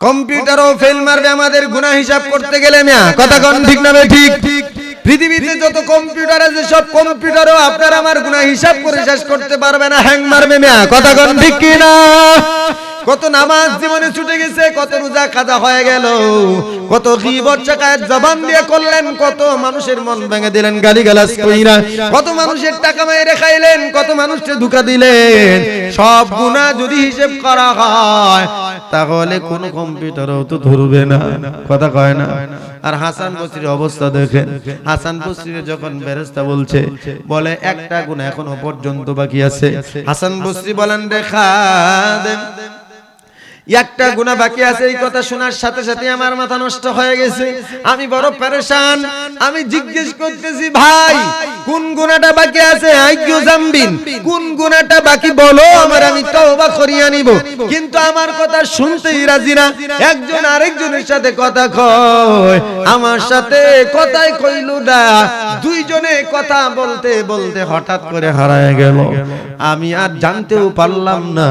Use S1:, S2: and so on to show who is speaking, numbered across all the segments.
S1: কম্পিউটারও fail মারবে আমাদের গুনাহ হিসাব করতে গেলে মিয়া, কথা কোন ঠিক না ঠিক? পৃথিবীতে যত কম্পিউটার আছে সব কম্পিউটারও আপনার আমার গুনাহ হিসাব করে শেষ করতে পারবে না, হ্যাং মারবে মিয়া, কথা কোন ঠিক কি না? কত নামাজ জীবনে ছুটে গেছে, কত রোজা কাজা হয়ে গেল, কত গীবত শাকায়াত জবান দিয়ে করলেন, কত মানুষের মন ভেঙে দিলেন গালিগালাজ কইরা, কত মানুষের টাকা মেরে খাইলেন, কত মানুষকে ধোঁকা দিলেন। সব গুনাহ যদি হিসাব করা হয় তাহলে কোন কম্পিউটারও তো ধরবে না, কথা কয় না। আর হাসান বসরির অবস্থা দেখেন, হাসান বসরি যখন ফেরেশতা বলছে, বলে একটা গুনাহ এখনো পর্যন্ত বাকি আছে। হাসান বসরি বলেন রে খাদেম, একটা গুনাহ বাকি আছে। এই কথা শোনার সাথে সাথে আমার মাথা নষ্ট হয়ে গেছে, আমি বড় পেরেশান। আমি জিজ্ঞেস করতেছি, ভাই কোন গুনাহটা বাকি আছে? আইয়ু জামবিন, কোন গুনাহটা বাকি বলো, আমার আমি তওবা করিয়া নিব। কিন্তু আমার কথা শুনতেই রাজি না। একজন আরেকজনের সাথে কথা কয়, আমার সাথে কথাই কইল না। দুইজনে কথা বলতে বলতে হঠাৎ করে হারায় গেল। আমি আর জানতেও পারলাম না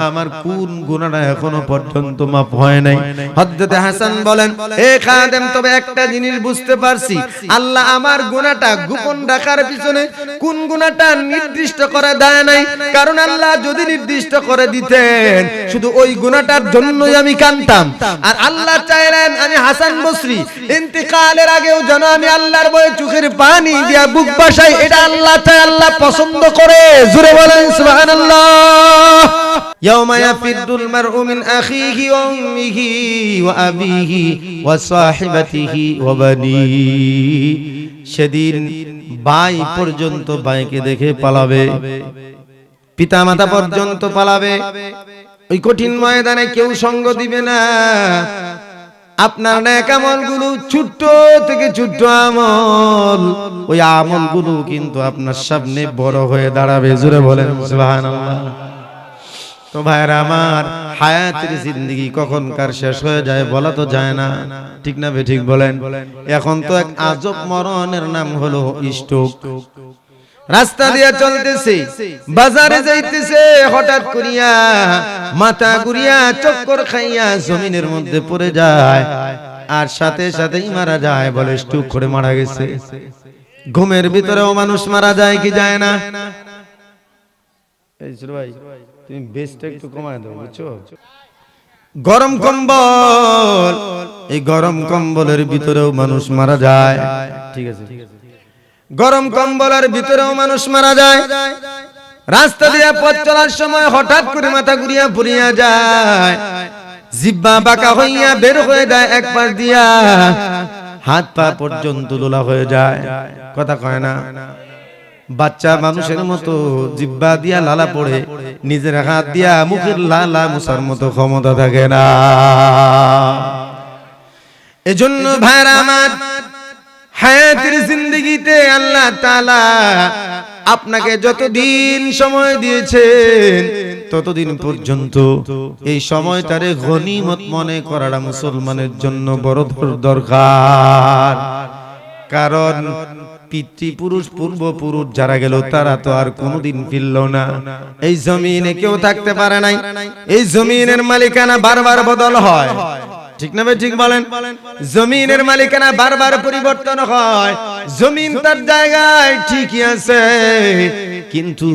S1: আমার কোন গুনাহটা এখনো পর্যন্ত মাফ হয় নাই। হযরত হাসান বলেন, এ খাদেম, তবে একটা জিনিস বুঝতে পারছি, আল্লাহ আমার গুনাহটা গোপন রাখার পিছনে কোন গুনাহটা নির্দিষ্ট করে দেয় নাই। কারণ আল্লাহ যদি নির্দিষ্ট করে দিতেন, শুধু ওই গুনাহটার জন্যই আমি কাঁদতাম। আর আল্লাহ চাইলেন আমি হাসান বসরি ইন্তিকালের আগেও যেন আমি আল্লাহর ভয়ে চোখের পানি দিয়া বুক বাসাই। এটা আল্লাহ চায়, আল্লাহ পছন্দ করে। জোরে বলেন সুবহানাল্লাহ। ইয়াউমা ইয়াফিরুল মারউ মিন আখিহি ওয়া উম্মিহি ওয়া আবিহি ওয়া সাহিবাতিহি ওয়া বানিহি। সেদিন ভাই পর্যন্ত ভাইকে দেখে পালাবে, পিতামাতা পর্যন্ত পালাবে। ওই কঠিন ময়দানে কেউ সঙ্গ দিবে না। আপনার নেক আমলগুলো ছোট থেকে ছোট আমল, ওই আমলগুলো কিন্তু আপনার সামনে বড় হয়ে দাঁড়াবে। জোরে বলেন সুবহানাল্লাহ। তো ভাইরা আমার, হায়াতের জিন্দেগি কখন কার শেষ হয়ে যায় বলা তো যায় না, ঠিক না ঠিক বলেন? এখন তো এক আজব মরণের নাম হলো স্ট্রোক। রাস্তা দিয়ে চলতেছে, বাজারে যাইতেছে, হঠাৎ করিয়া মাথা ঘুরিয়া চক্কর খাইয়া জমিনের মধ্যে পড়ে যায়, আর সাথে সাথেই মারা যায়। বলে স্ট্রোক করে মারা গেছে। ঘুমের ভিতরেও মানুষ মারা যায় কি যায় না? এই ছোট ভাই, তুমি বেশটা একটু কমায় দাও, বুঝছো? গরম কম্বল, এই গরম কম্বলের ভিতরেও মানুষ মারা যায়। ঠিক আছে, গরম কম্বলের ভিতরেও মানুষ মারা যায়। রাস্তা দিয়ে পথ চলার সময় হঠাৎ করে মাথা ঘুরিয়া পড়িয়া যায়, জিহ্বা বাঁকা হইয়া বের হয়ে যায় এক পাশ দিয়া, হাত পা পর্যন্ত লোলা হয়ে যায়, কথা কয় না। বাচ্চা মানুষের মতো জিহ্বা দিয়া লালা পড়ে, নিজের হাত দিয়া মুখের লালা মুছার মতো ক্ষমতা থাকে না। এজন্য ভাইরা আমার, হায়াতের জিন্দেগিতে আল্লাহ তাআলা আপনাকে যতদিন সময় দিয়েছেন ততদিন পর্যন্ত এই সময়টারে গনিমত মনে করাটা মুসলমানের জন্য বড় দরকার। কারণ পিতৃপুরুষ পূর্বপুরুষ যারা গেল তারা তো আর কোনোদিন ফিরল না। এই জমিনে কেউ থাকতে পারে নাই। এই জমিনের মালিকানা বারবার বদল হয়, ঠিক না ঠিক বলেন? জমিনের মালিকানা বারবার পরিবর্তন হয়। জমিন তার জায়গায় ঠিকই আছে, কিন্তু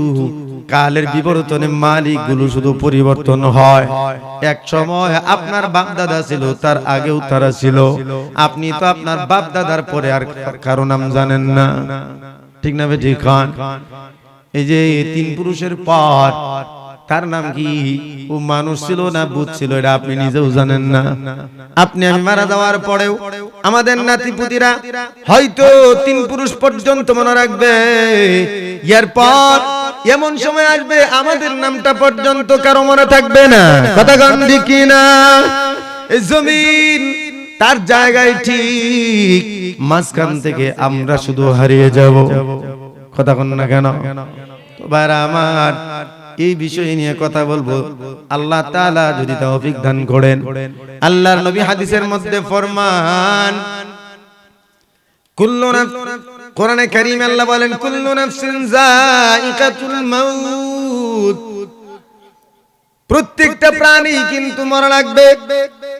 S1: কালের বিবর্তনে মালিকগুলো শুধু পরিবর্তন হয়। এক সময় আপনার বাপ দাদা ছিল, তার আগেও তারা ছিল। আপনি তো আপনার বাপ দাদার পরে আর কারো নাম জানেন না, ঠিক না ঠিক? এই যে তিন পুরুষের পর তার নাম কি? ও মানুষ ছিল না ভূত ছিল, এটা আপনি নিজেও জানেন না। আপনি আমি মারা যাওয়ার পরেও আমাদের নাতিপুতিরা হয়তো তিন পুরুষ পর্যন্ত মনে রাখবে। এরপর এমন সময় আসবে আমাদের নামটা পর্যন্ত কারো মনে থাকবে না, কথা কন ঠিক না? এই জমিন তার জায়গায় ঠিক, মাঝখান থেকে আমরা শুধু হারিয়ে যাব, কথা কন না কেন? তো ভাইরা আমার, এই বিষয় নিয়ে কথা বলবো, আল্লাহ তাআলা যদি তৌফিক দান করেন। আল্লাহর নবী হাদিসের মধ্যে ফরমান, কুল্লু নাফস, কোরআনে কারীমে আল্লাহ বলেন, কুল্লু নাফসিন যায়িকাতুল মাউত, প্রত্যেকটা প্রাণী কিন্তু মরা লাগবে।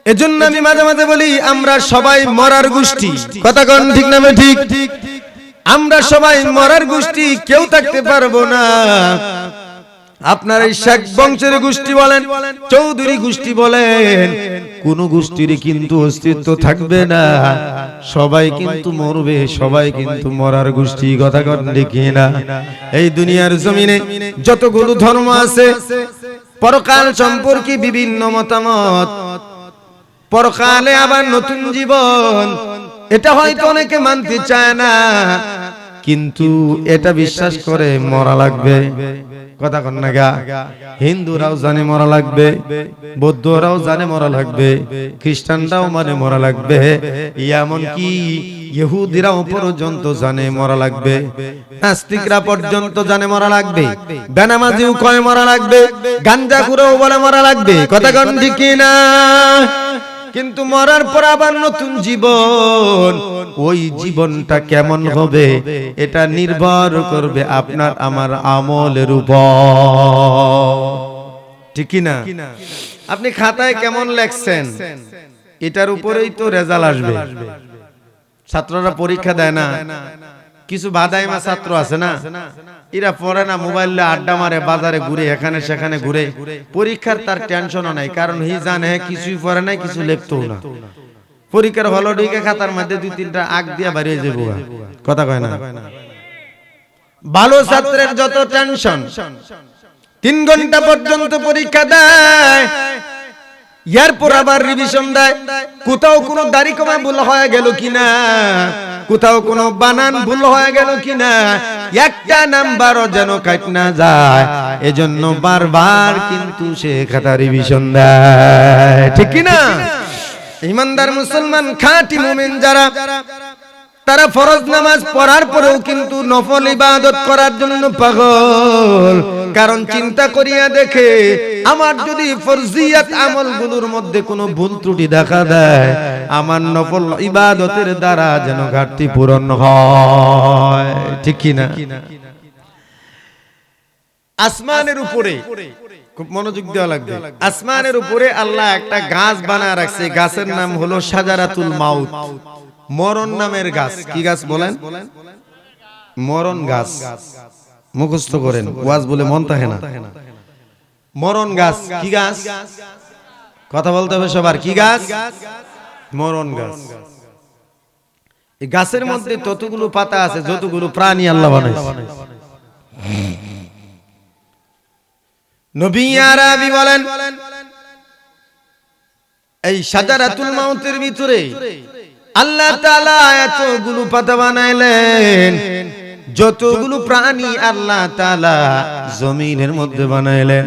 S1: এজন্য আমি মাঝে মাঝে বলি আমরা সবাই মরার গোষ্ঠী, কথা কোন ঠিক না ঠিক? আমরা সবাই মরার গোষ্ঠী, কেউ থাকতে পারবো না। আপনার এই শেখ বংশের গোষ্ঠী বলেন, চৌধুরী গোষ্ঠী বলেন, কোন গোষ্ঠীর কিন্তু অস্তিত্ব থাকবে না। সবাই কিন্তু মরবে, সবাই কিন্তু মরার গোষ্ঠী, কথা কোন ঠিক না? এই দুনিয়ার জমিনে যতগুলো ধর্ম আছে, পরকাল সম্পর্কে বিভিন্ন মতামত, পরকালে আবার নতুন জীবন, এটা হয়তো অনেকে মানতে চায় না, কিন্তু এটা বিশ্বাস করে মরা লাগবে, কথা কন না গা? হিন্দুরাও জানে মরা লাগবে, বৌদ্ধরাও জানে মরা লাগবে, খ্রিস্টানরাও মানে মরা লাগবে, এমনকি ইহুদিরাও পর্যন্ত জানে মরা লাগবে, নাস্তিকরা পর্যন্ত জানে মরা লাগবে, বেনামাজিও কয় মরা লাগবে, গাঞ্জাখুরও বলে মরা লাগবে, কথা কন ঠিক না? কিন্তু মরার পর আবার নতুন জীবন, ওই জীবনটা কেমন হবে এটা নির্ভর করবে আপনার আমার আমলের উপর, ঠিক কি না? আপনি খাতায় কেমন লেখছেন এটার উপরেই তো রেজাল্ট আসবে। ছাত্ররা পরীক্ষা দেয় না, কিছু বাদাইমা ছাত্র আছে না, এরা পড়ে না, মোবাইলে আড্ডা মারে, বাজারে ঘুরে, এখানে সেখানে ঘুরে, পরীক্ষার তার টেনশনও নাই, কারণ হি জানে কিছুই পড়ে নাই, কিছু লিখতেও না। পরীক্ষার হলো ঢুকে খাতার মধ্যে 2-3টা আগ দিয়া বাড়িয়ে যাবো, কথা কয় না? ভালো ছাত্রের যত টেনশন, 3 ঘন্টা পর্যন্ত পরীক্ষা দেয়, এরপর আবার রিভিশন দেয়, কোথাও কোনো দাড়ি কমা ভুল হয়ে গেল কিনা, কোথাও কোনো বানান ভুল হয়ে গেল কিনা, একটা নাম্বারও যেন কাট না যায়, এজন্য বারবার কিন্তু সে খাতা রিভিশন দেয়, ঠিক কি না? ইমানদার মুসলমান খাঁটি মুমিন যারা, তারা ফরজ নামাজ পড়ার পরেও কিন্তু নফল ইবাদত করার জন্য পাগল, কারণ চিন্তা করিয়া দেখে আমার যদি ফরজিয়াত আমলগুলোর মধ্যে কোনো ভুল ত্রুটি দেখা দেয়, আমার নফল ইবাদতের দ্বারা যেন ঘাটতি পূরণ হয়, ঠিক কি না? আসমানের উপরে খুব মনোযোগ দেওয়া লাগবে, আসমানের উপরে আল্লাহ একটা গাছ বানায় রাখছে, গাছের নাম হলো শাজারাতুল মাউত, মরণ নামের গাছ। কি গাছ বলেন? মরণ গাছ, মুখস্থ করেন, ওয়াজ বলে মন থাকে না। মরণ গাছ, কি গাছ? কথা বলতে হবে সবার, কি গাছ? মরণ গাছ। এই গাছের মধ্যে ততগুলো পাতা আছে যতগুলো প্রাণী আল্লাহ বানাইছে। নবী আরবি বলেন, এই শাজারাতুল মাউতের ভিতরে আল্লাহ তাআলা এতগুলো পাতা বানাইলেন, যতগুলো প্রাণী আল্লাহ তাআলা জমিনের মধ্যে বানাইলেন,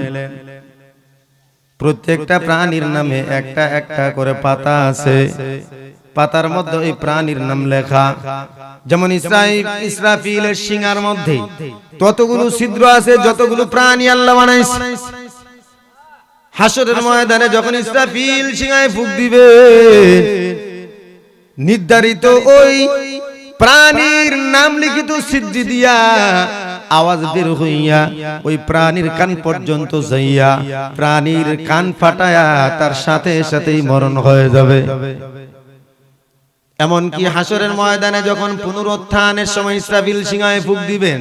S1: প্রত্যেকটা প্রাণীর নামে একটা একটা করে পাতা আছে, পাতার মধ্যে এই প্রাণীর নাম লেখা। যেমন ইসরাফিলের শিঙার মধ্যে ততগুলো ছিদ্র আছে যতগুলো প্রাণী আল্লাহ বানাইছে। হাসরের ময়দানে যখন ইসরাফিল শিঙায় ফুঁক দিবে, নির্ধারিত ওই প্রাণীর নাম লিখিত সিদ্ধি দিয়া আওয়াজ বের হইয়া ওই প্রাণীর কান পর্যন্ত যাইয়া প্রাণীর কান ফাটায়া তার সাথে সাথেই মরণ হয়ে যাবে। এমনকি হাসরের ময়দানে যখন পুনরুত্থানের সময় ইসরাফিল সিংহায় ফুঁক দিবেন,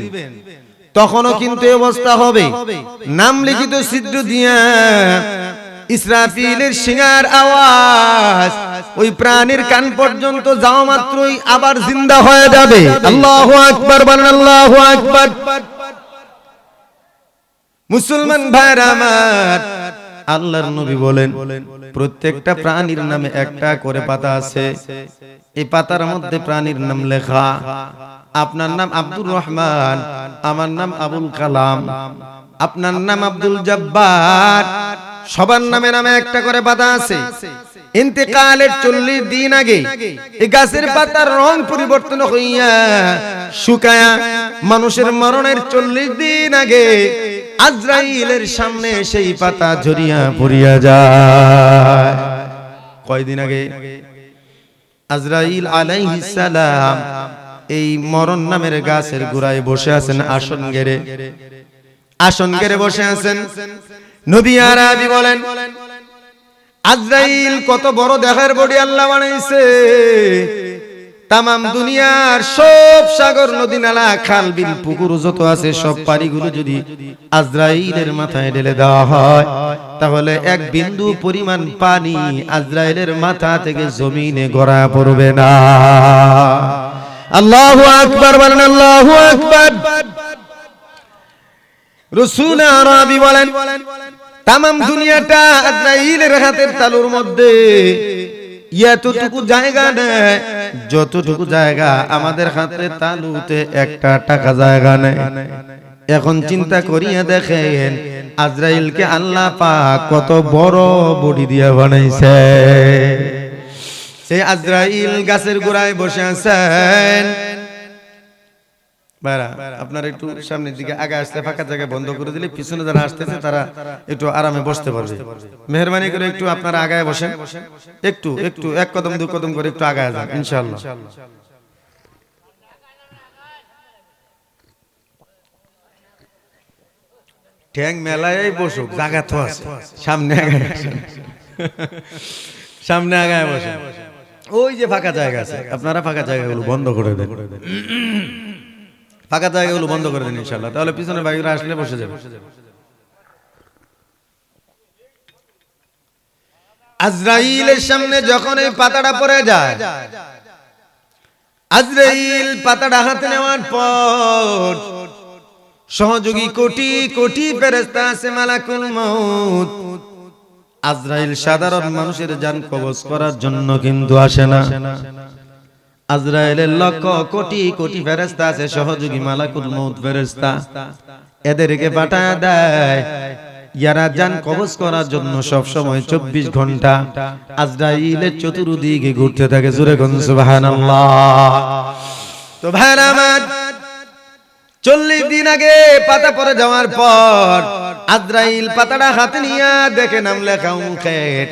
S1: তখনও কিন্তু অবস্থা হবে, নাম লিখিত ছিদ্র দিয়া ইসরাফিলের সিংহার আওয়াজ ওই প্রাণীর কান পর্যন্ত যাওয়া মাত্রই আবার জিন্দা হয়ে যাবে। আল্লাহু আকবার বলেন, আল্লাহু আকবার। মুসলমান ভাইরা আমার, আল্লাহর নবী বলেন প্রত্যেকটা প্রাণীর নামে একটা করে পাতা আছে, এই পাতার মধ্যে প্রাণীর নাম লেখা। আপনার নাম আব্দুর রহমান, আমার নাম আবুল কালাম, আপনার নাম আব্দুল জব্বার, সবার নামে নামে একটা করে পাতা আছে। ইন্তেকালের 40 দিন আগে এই গাছের পাতার রং পরিবর্তন হইয়া শুকায়া মানুষের মরণের 40 দিন আগে আজরাইলের সামনে সেই পাতা ঝরিয়া পড়িয়া যায়। কয়দিন আগে? আজরাইল আলাইহিস সালাম এই মরণ নামের গাছের গোড়ায় বসে আছেন, আসন গেড়ে, আসন গেড়ে বসে আছেন। নবী আরবি বলেন আজরাইল কত বড় দেহের বডি আল্লাহ বানাইছে, তামাম দুনিয়ার সব সাগর নদী নালা খাল বিল পুকুর যত আছে সব পানিগুলো যদি আজরাইলের মাথায় ঢেলে দেওয়া হয় তাহলে এক বিন্দু পরিমাণ পানি আজরাইলের মাথা থেকে জমিনে গড়া পড়বে না। আল্লাহু আকবার বলেন, আল্লাহু আকবার। রাসূল আরবি বলেন তামাম দুনিয়াটা আজরাইলের হাতের তালুর মধ্যে, এতটুকু জায়গা নেই যতটুকু জায়গা আমাদের হাতের তালুতে একটা টাকা জায়গা নেই। এখন চিন্তা করিয়া দেখেন আজরাইলকে আল্লাহ পাক কত বড় বডি দিয়ে বানাইছে। সেই আজরাইল গাছের গোড়ায় বসে আছেন। আপনারা একটু সামনের দিকে আগে আসতে, ফাঁকা জায়গা বন্ধ করে দিলে পিছনে যারা আসতেছে তারা একটু আরামে বসতে পারবে। মেহরবানি করে একটু আপনারা আগায় বসেন, একটু একটু এক কদম দু কদম করে একটু আগায় যান ইনশাআল্লাহ। ঠ্যাং মেলায় বসুক, জায়গা তো আছে, সামনে আগায় আসেন, সামনে আগায় বসেন। ওই যে ফাঁকা জায়গা আছে আপনারা ফাঁকা জায়গাগুলো বন্ধ করে দেন, ফাঁকা জায়গাগুলো বন্ধ করে দেন ইনশাআল্লাহ, তাহলে পিছনে ভাইরা আসলে বসে যাবে। আজরাইলের সামনে যখন এই পাতাটা পড়ে যায়, আজরাইল পাতাটা হাতে নেওয়ার পর সহযোগী কোটি কোটি ফেরেশতা আছে মালাকুল মউত। আজরাইল সাধারণ মানুষের জান কবজ করার জন্য কিন্তু আসে না, আজরাইলের লক্ষ কোটি কোটি ফেরেশতা আছে সহযোগী মালাকুল মউত ফেরেশতা, এদেরকে পাঠায় দেয় যারা জান কবজ করার জন্য সব সময় 24 ঘন্টা আজরাইলের চতুর্দিকে ঘুরতে থাকে। জোরে কোন সুবহানাল্লাহ। তো ভাইরা আমার 40 দিন আগে পাতা পড়ে যাওয়ার পর আজরাইল পাতাটা হাতে নিয়ে দেখে নাম লেখা উনখেট,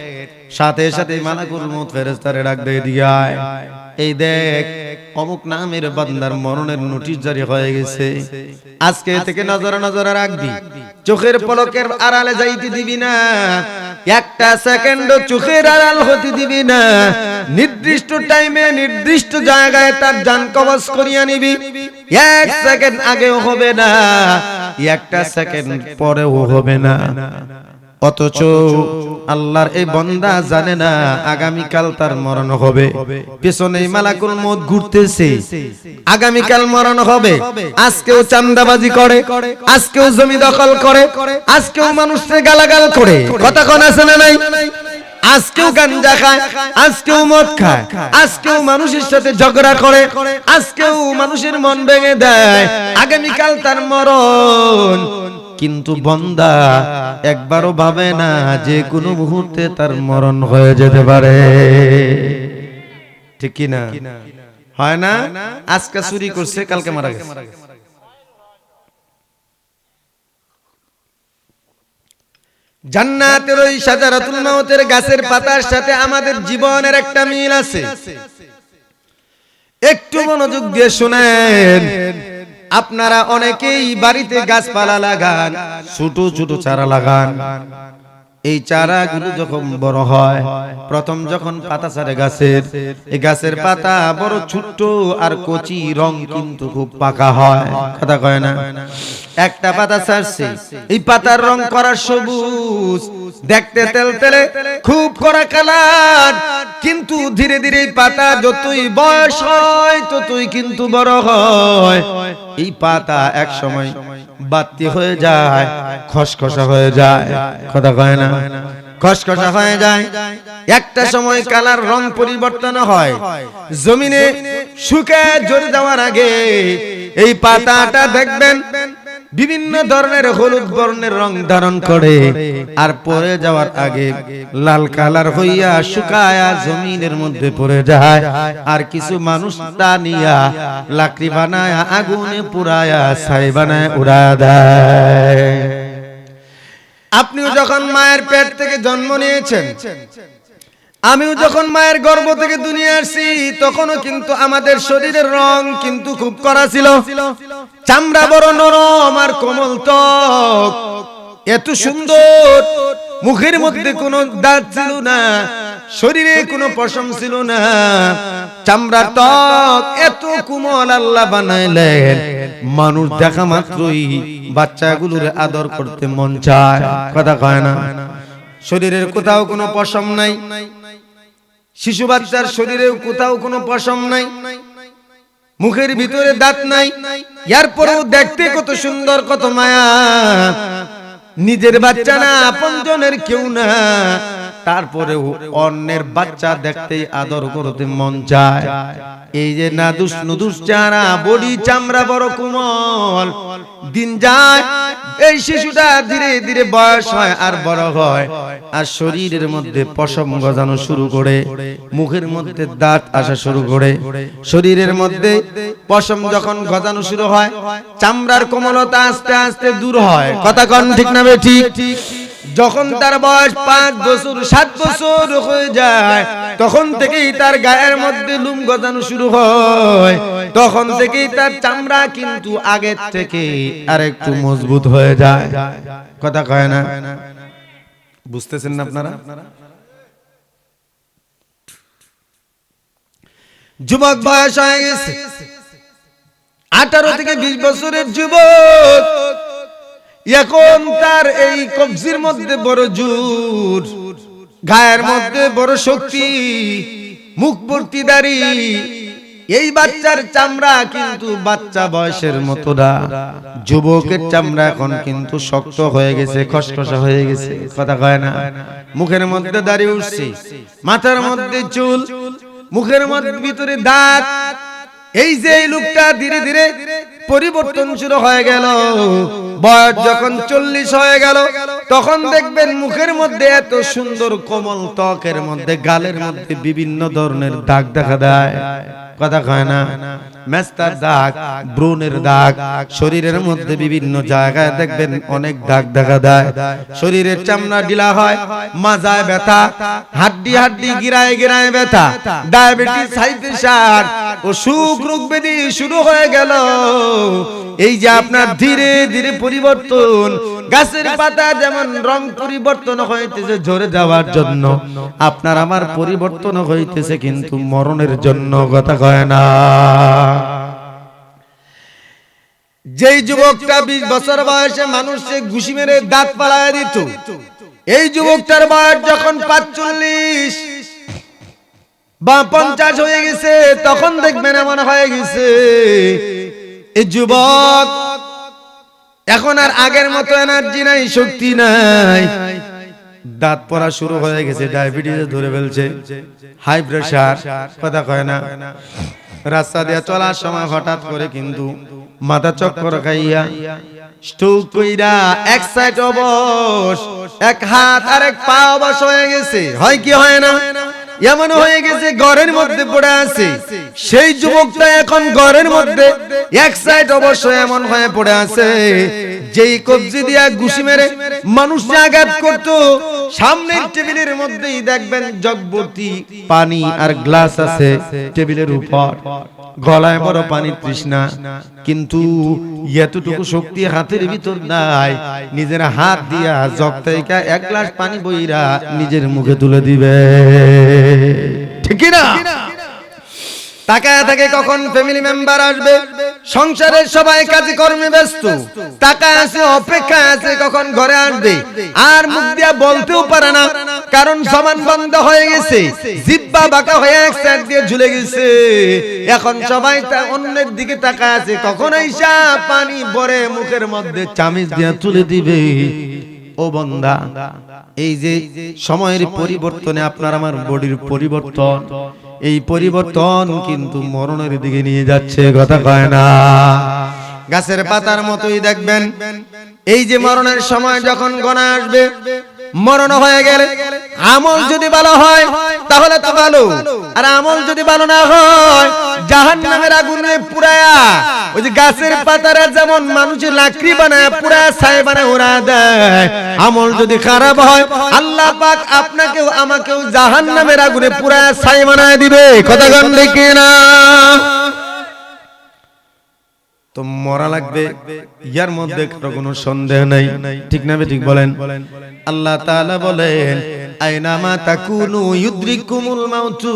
S1: সাথে সাথে মালাকুল মউত ফেরেশতারে ডাক দিয়ে দিয়ায়, এই দেখ অমুক নামের বান্দার মরণের নোটিশ জারি হয়ে গেছে, আজকে থেকে নজর নজর রাখবি, চোখের পলকের আড়ালে যাইতে দিবি না, একটা সেকেন্ডও চোখের আড়াল হতে দিবি না, নির্দিষ্ট টাইমে নির্দিষ্ট জায়গায় তার জান কবজ করিয়া নিবি, 1 সেকেন্ড আগেও হবে না, 1টা সেকেন্ড পরেও হবে না। অথচ আল্লাহর এই বান্দা জানে না আগামীকাল তার মরণ হবে, পেছনে মালাকুল মউত ঘুরতেছে, আগামীকাল মরণ হবে, আজকেও চাঁদাবাজি করে, আজকেও জমি দখল করে, আজকেও মানুষকে গালাগাল করে, কথা কোন আছে না নাই, আজকেও গাঞ্জা খায়, আজকেও মদ খায়, আজকেও মানুষের সাথে ঝগড়া করে, আজকেও মানুষের মন ভেঙে দেয়, আগামীকাল তার মরণ। কিন্তু বান্দা একবারও ভাবে না যে কোনো মুহূর্তে তার মরণ হয়ে যেতে পারে, ঠিক কি না? হয় না? আজকে চুরি করছে কালকে মারা গেছে। জান্নাতের ওই শাজারাতুল মাউতের গাছের পাতার সাথে আমাদের জীবনের একটা মিল আছে, একটু মনোযোগ দিয়ে শুনেন। আপনারা অনেকেই বাড়িতে গাছপালা লাগান, ছোট ছোট চারা লাগান, এই চারাগুলো যখন বড় হয়, প্রথম যখন পাতা ছাড়ে গাছের, এই গাছের পাতা বড় ছোট্ট আর কচি, রং কিন্তু খুব পাকা হয়, কথা কয় না? একটা পাতা ছাড়ছে, এই পাতার রং করা সবুজ, দেখতে তেলতেলে খুব কড়া কালার, কিন্তু ধীরে ধীরে পাতা যতই বয়স হয় ততই কিন্তু বড় হয়। এই পাতা এক সময় বাতি হয়ে যায়, খসখসা হয়ে যায়, কথা কয় না? খসখসা হয়ে যায়, একটা সময় কালার রং পরিবর্তন হয়, জমিনে শুকায় ঝরে যাওয়ার আগে এই পাতাটা দেখবেন বিভিন্ন ধরনের হলুদ বর্ণের রং ধারণ করে, আর পরে যাওয়ার আগে লাল কালার হইয়া শুকায়া জমিনের মধ্যে পড়ে যায়, আর কিছু মানুষ তা নিয়া লাকড়ি বানায়া আগুনে পুরায়া ছাই বানায় উড়া দেয়। আপনিও যখন মায়ের পেট থেকে জন্ম নিয়েছেন, আমিও যখন মায়ের গর্ভ থেকে দুনিয়া আসছি, তখনও কিন্তু আমাদের শরীরের রং কিন্তু খুব কড়া ছিল, চামড়া বড় নরম আর কোমল ত্বক, এত সুন্দর মুখের মধ্যে কোনো দাঁত ছিল না, শরীরে কোনো পশম ছিল না, চামড়া ত্বক এত কোমল আল্লাহ বানাইলেন, মানুষ দেখা মাত্রই বাচ্চাগুলোর আদর করতে মন চায়, কথা কয় না। শরীরের কোথাও কোনো পশম নাই, শিশু বাচ্চার শরীরেও কোথাও কোনো পশম নাই, মুখের ভিতরে দাঁত নাই, এরপরেও দেখতে কত সুন্দর, কত মায়া। নিজের বাচ্চা না, আপনজনের কেউ না, তারপরেও অন্যের বাচ্চা দেখতেই আদর করতে মন চায়। এই যে নাদুস নুদুস চারা, বডি চামড়া বড় কোমল, দিন যায় এই শিশুটা ধীরে ধীরে বয়স হয় আর বড় হয়, আর শরীরের মধ্যে পশম গজানো শুরু করে, মুখের মধ্যে দাঁত আসা শুরু করে। শরীরের মধ্যে পশম যখন গজানো শুরু হয়, চামড়ার কোমলতা আস্তে আস্তে দূর হয়, কথা কন ঠিক না ঠিক? যখন তার বয়স 5 বছর 7 বছর হয়ে যায়, তখন থেকেই তার গায়ের মধ্যে লোম গজানো শুরু হয়, তখন থেকেই তার চামড়া কিন্তু আগের থেকে আরেকটু মজবুত হয়ে যায়, কথা কয় না? বুঝতেছেন না আপনারা? যুবক বয়স হয়ে গেছে, 18 থেকে 20 বছরের যুবক, এখন তার এই কবজির মধ্যে বড় জোর, গায়ের মধ্যে বড় শক্তি, মুখ ভর্তি দাড়ি। এই বাচ্চার চামড়া কিন্তু বাচ্চা বয়সের মতো না, যুবকের চামড়া এখন কিন্তু শক্ত হয়ে গেছে, খসখসা হয়ে গেছে, কথা কয় না? মুখের মধ্যে দাড়ি উঠছে, মাথার মধ্যে চুল, মুখের মধ্যে ভিতরে দাঁত। এই যে এই লোকটা ধীরে ধীরে পরিবর্তন শুরু হয়ে গেল। বয়স যখন 40 হয়ে গেল, তখন দেখবেন মুখের মধ্যে এত সুন্দর কোমল ত্বকের মধ্যে, গালের মধ্যে বিভিন্ন ধরনের দাগ দেখা দেয়, কথা কয় না? মেস্তার দাগ, ব্রণের দাগ, শরীরের মধ্যে বিভিন্ন জায়গায় দেখবেন অনেক দাগ দেখা দেয়। শরীরের চামড়া ঢিলা হয়, মাজায় ব্যথা, হাড্ডি হাড্ডি গিরায় গিরায় ব্যথা, ডায়াবেটিস, হাই প্রেসার, অসুখ রোগ ব্যাধি শুরু হয়ে গেল। এই যে আপনার ধীরে ধীরে পরিবর্তন, গাছের পাতা যেমন রং পরিবর্তন হইতেছে ঝরে যাওয়ার জন্য, আপনার আমার পরিবর্তন হইতেছে কিন্তু মরণের জন্য, কথা কয় না? যেই যুবকটা 20 বছর বয়সে মানুষকে ঘুষি মেরে দাঁত পাড়ায় দিত, এই যুবকটার বয়স যখন 45 বা 50 হয়ে গেছে, তখন দেখবেন এমন হয়ে গেছে এই যুবক এখন আর আগের মতো এনার্জি নাই, শক্তি নাই, দাঁত পড়া শুরু হয়ে গেছে, ডায়াবেটিস ধরে ফেলছে, হাই প্রেসার, কথা কয় না? রাস্তা দিয়ে চলার সময় হঠাৎ করে কিন্তু মাথা চক্কর খাইয়া স্ট্রোক কইরা এক সাইড অবশ, এক হাত আর এক পা অবশ হয়ে গেছে, হয় কি হয় না? এমন হয়ে গেছে ঘরের মধ্যে পড়ে আছে। সেই যুবকটা এখন ঘরের মধ্যে এক সাইড অবশ্য এমন হয়ে পড়ে আছে, যেই কবজি দিয়া ঘুষি মেরে মানুষকে আঘাত করত, সামনের টেবিলের মধ্যেই দেখবেন জগভর্তি পানি আর গ্লাস আছে টেবিলের উপর, গলায় বড় পানির তৃষ্ণা, কিন্তু এতটুকু শক্তি হাতের ভিতর নাই, নিজের হাত দিয়া জগ থেকে 1 গ্লাস পানি বইরা নিজের মুখে তুলে দিবে, ঠিক না? তাকায় থাকে কখন ফ্যামিলি মেম্বার আসবে, সংসারের সবাই কাজে কর্মে ব্যস্ত, তাকায় আছে, অপেক্ষায় আছে কখন ঘরে আসবে, আর মুখ দিয়া বলতেও পারে না, কারণ জবান বন্ধ হয়ে গেছে, জিহ্বা বাঁকা হয়ে এক সাইড দিয়ে ঝুলে গেছে। এখন সবাই অন্যের দিকে তাকায় আছে কখন আইসা পানি ভরে মুখের মধ্যে চামচ দিয়ে তুলে দিবে। ও বান্দা, এই যে সময়ের পরিবর্তনে আপনার আমার বডির পরিবর্তন, এই পরিবর্তন কিন্তু মরণের দিকে নিয়ে যাচ্ছে, কথা কয় না? গাছের পাতার মতোই দেখবেন, এই যে মরণের সময় যখন গণা আসবে, মরণ হয়ে গেলে আমল যদি ভালো হয় তাহলে তো ভালো, আর আমল যদি ভালো না হয় জাহান্নামের আগুনে পুরায়া, ওই যে গাছের পাতারা যেমন মানুষের লাকড়ি বানায় পুরায়া ছাই বানায় ওরা দেয়, আমল যদি খারাপ হয় আল্লাহ পাক আপনাকেও আমাকেও জাহান্নামের আগুনে পুরায়া ছাই বানায় দিবে, কথা কন ঠিক না? তো মরা লাগবে, ইয়ার মধ্যে কোনো সন্দেহ নাই, ঠিক না ঠিক বলেন? আল্লাহ তাআলা বলেন আইনামা তাকুনু ইউদরিকুমুল মাউতু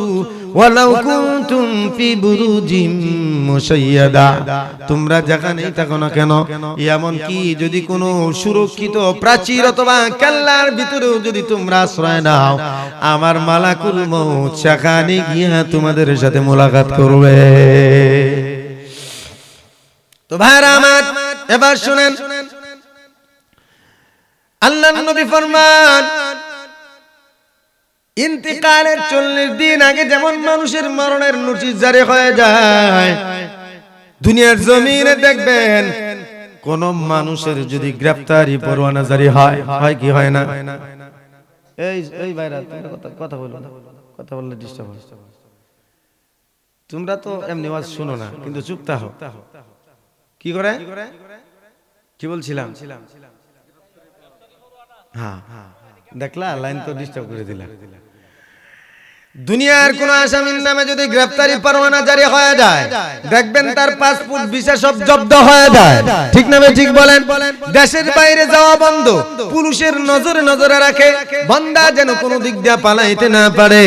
S1: ওয়ালাউ কুনতুম ফি বুরুজিম মুশাইয়াদা, তোমরা যেখানেই থাকো না কেন, এমন কি যদি কোনো সুরক্ষিত প্রাচীর অথবা কেল্লার ভিতরেও যদি তোমরা আশ্রয় নাও, আমার মালাকুল মউত সেখানে গিয়া তোমাদের সাথে মোলাকাত করবে। তো ভাইরা আমার, এবার শুনেন, আল্লাহর নবী ফরমান ইন্তিকালের 40 দিন আগে যেমন মানুষের মরণের নোটিশ জারি হয়ে যায়, দুনিয়ার জমিনে দেখবেন কোন মানুষের যদি গ্রেফতারি পরোয়ানা জারি হয়, হয় কি হয় না? এই ভাইরা কথা বলো না, কথা বললে ডিস্টার্ব হয়। তোমরা তো এমনি ওয়াজ শুনো না, কিন্তু চুপ থাকো। কি করে, কি বলছিলাম? হ্যাঁ, দেখলা, লাইন তো ডিস্টার্ব করে দিলা। দুনিয়ার কোন আসামির নামে যদি গ্রেফতারি পরোয়ানা জারি হয়ে যায়, দেখবেন তার পাসপোর্ট ভিসা সব জব্দ হয়ে যায়, ঠিক না ঠিক বলেন? দেশের বাইরে যাওয়া বন্ধ, পুলিশের নজরে রাখে, বান্দা যেন কোনো দিক দিয়ে পালাইতে না পারে।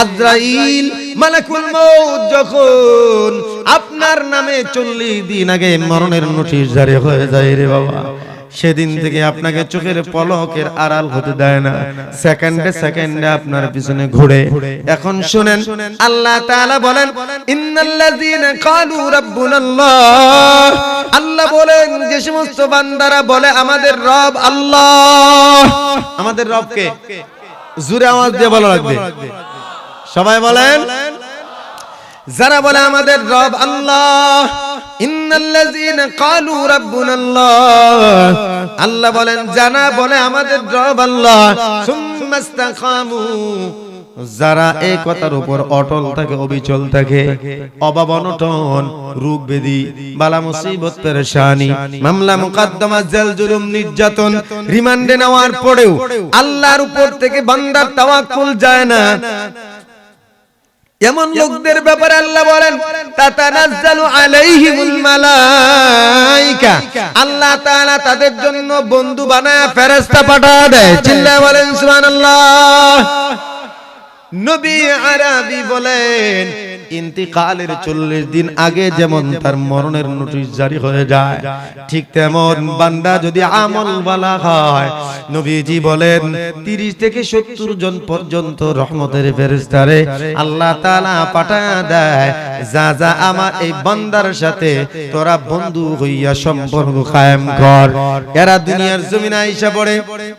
S1: আজরাইল মালাকুল মউত যখন আপনার নামে 40 দিন আগে মরণের নোটিশ জারি হয়ে যায় রে বাবা, সেদিন থেকে আপনাকে চোখের পলকের আড়াল হতে দেয় না, সেকেন্ডে আপনার পিছনে ঘুরে। এখন শুনেন, আল্লাহ তাআলা বলেন ইন্নাল্লাযীনা ক্বালু রাব্বুনাল্লাহ, আল্লাহ বলেন যে সমস্ত বান্দারা বলে আমাদের রব আল্লাহ। আমাদের রব কে? জোরে আওয়াজ দিয়ে বলা লাগবে, সবাই বলেন। যারা বলে আমাদের রব আল্লাহ, ইন্নাল্লাযীনা ক্বালু রাব্বুনাল্লাহ, আল্লাহ বলেন জানা বলে আমাদের রব আল্লাহ, সুম্মা ইসতাকামু, যারা এই কথার উপর অটল থাকে, অবিচল থাকে, অভাব অনটন, রোগ ব্যাধি, বালা মুসিবত, পেরেশানি, মামলা মুকদ্দমা, জেল জুলুম, নির্যাতন, রিমান্ডে নেওয়ার পরেও আল্লাহর উপর থেকে বান্দার তাওয়াক্কুল যায় না, এমন লোকদের ব্যাপারে আল্লাহ বলেন তাতানাজ্জালু আলাইহিমুল মালায়েকা, আল্লাহ তাআলা তাদের জন্য বন্ধু বানায় ফেরেশতা পাঠিয়ে দেয়। চিল্লায়ে বলেন সুবহানাল্লাহ। নবী আরবি বলেন ইন্তিকালের 40 দিন আগে যেমন তার মরণের নোটিশ জারি হয়ে যায়, ঠিক তেমন বান্দা যদি আমল ওয়ালা হয়, নবীজি বলেন 30 থেকে 70 জন পর্যন্ত রহমতের ফেরেশতারে আল্লাহ তাআলা পাঠায় দেয়, যা আমার এই বান্দার সাথে তোরা বন্ধু হইয়া সম্পর্ক কায়েম কর। এরা দুনিয়ার জমিনে আয়েশা পড়ে,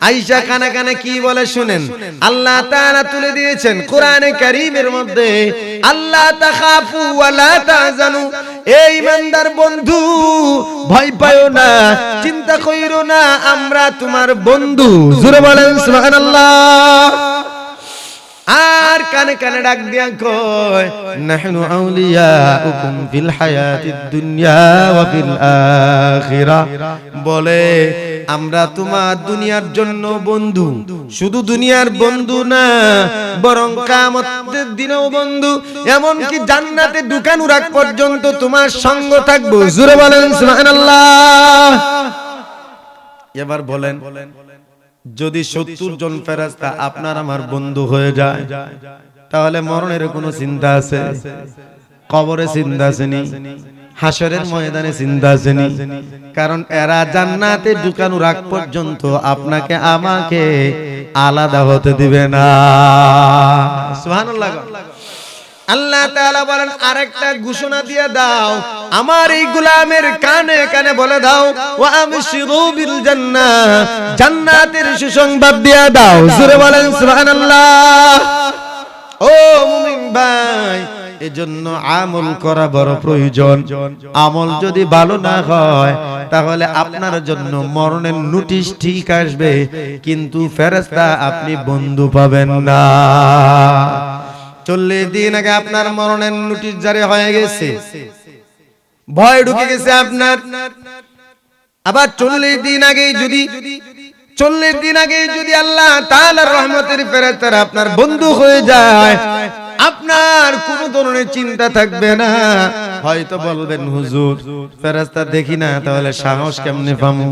S1: আয়েশা কানে কানে কি বলে শুনেন, আল্লাহ তাআলা তুলে দিয়েছেন কোরআনে কারীমের মধ্যে, আল্লাহ তাখাফু ওয়া লা তাহজানু, এই ইমানদার বন্ধু ভয় পায়ো না, চিন্তা কইরো না, আমরা তোমার বন্ধু। জোরে বলেন সুবহানাল্লাহ। আর কানে কানে ডাক দিয়া কয় নাহনু আউলিয়াউকুম ফিল হায়াতিদ দুনিয়া ওয়া ফিল আখিরাহ, বলে আমরা তোমার দুনিয়ার জন্য বন্ধু, শুধু দুনিয়ার বন্ধু না, বরং কিয়ামতের দিনেও বন্ধু, এমন কি জান্নাতে ঢুকানোর আগ পর্যন্ত তোমার সঙ্গ থাকবো। জোরে বলেন সুবহানাল্লাহ। এবার বলেন, যদি 70 জন ফেরেশতা আপনার আমার বন্ধু হয়ে যায়, তাহলে মরণের কোনো চিন্তা আছে? কবরে চিন্তা আসেনি, হাসরের ময়দানে চিন্তা আসেনি, কারণ এরা জান্নাতে ঢুকানোর আগ পর্যন্ত আপনাকে আমাকে আলাদা হতে দিবে না। সুবহানাল্লাহ। আল্লাহ তাআলা বলেন আরেকটা ঘোষণা দিয়ে দাও, আমার এই গোলামের কানে কানে বলে দাও, ওয়া আবশিরু বিল জান্নাহ, জান্নাতের সুসংবাদ দিয়ে দাও। জোরে বলেন সুবহানাল্লাহ। ও মুমিন ভাই, এজন্য আমল করা বড় প্রয়োজন। আমল যদি ভালো না হয়, তাহলে আপনার জন্য মরণের নোটিশ ঠিক আসবে, কিন্তু ফেরেশতা আপনি বন্ধু পাবেন না। 40 দিন আগে আপনার মরণের নোটিশ জারি হয়ে গেছে, ভয় ঢুকে গেছে আপনার। আবার 40 দিন আগে যদি আল্লাহ তাআলার রহমতের ফেরেশতারা আপনার বন্ধু হয়ে যায়, আপনার কোনো ধরনের চিন্তা থাকবে না। হয়তো বলবেন হুজুর ফেরেশতা দেখি না, তাহলে সাহস কেমনে পামু?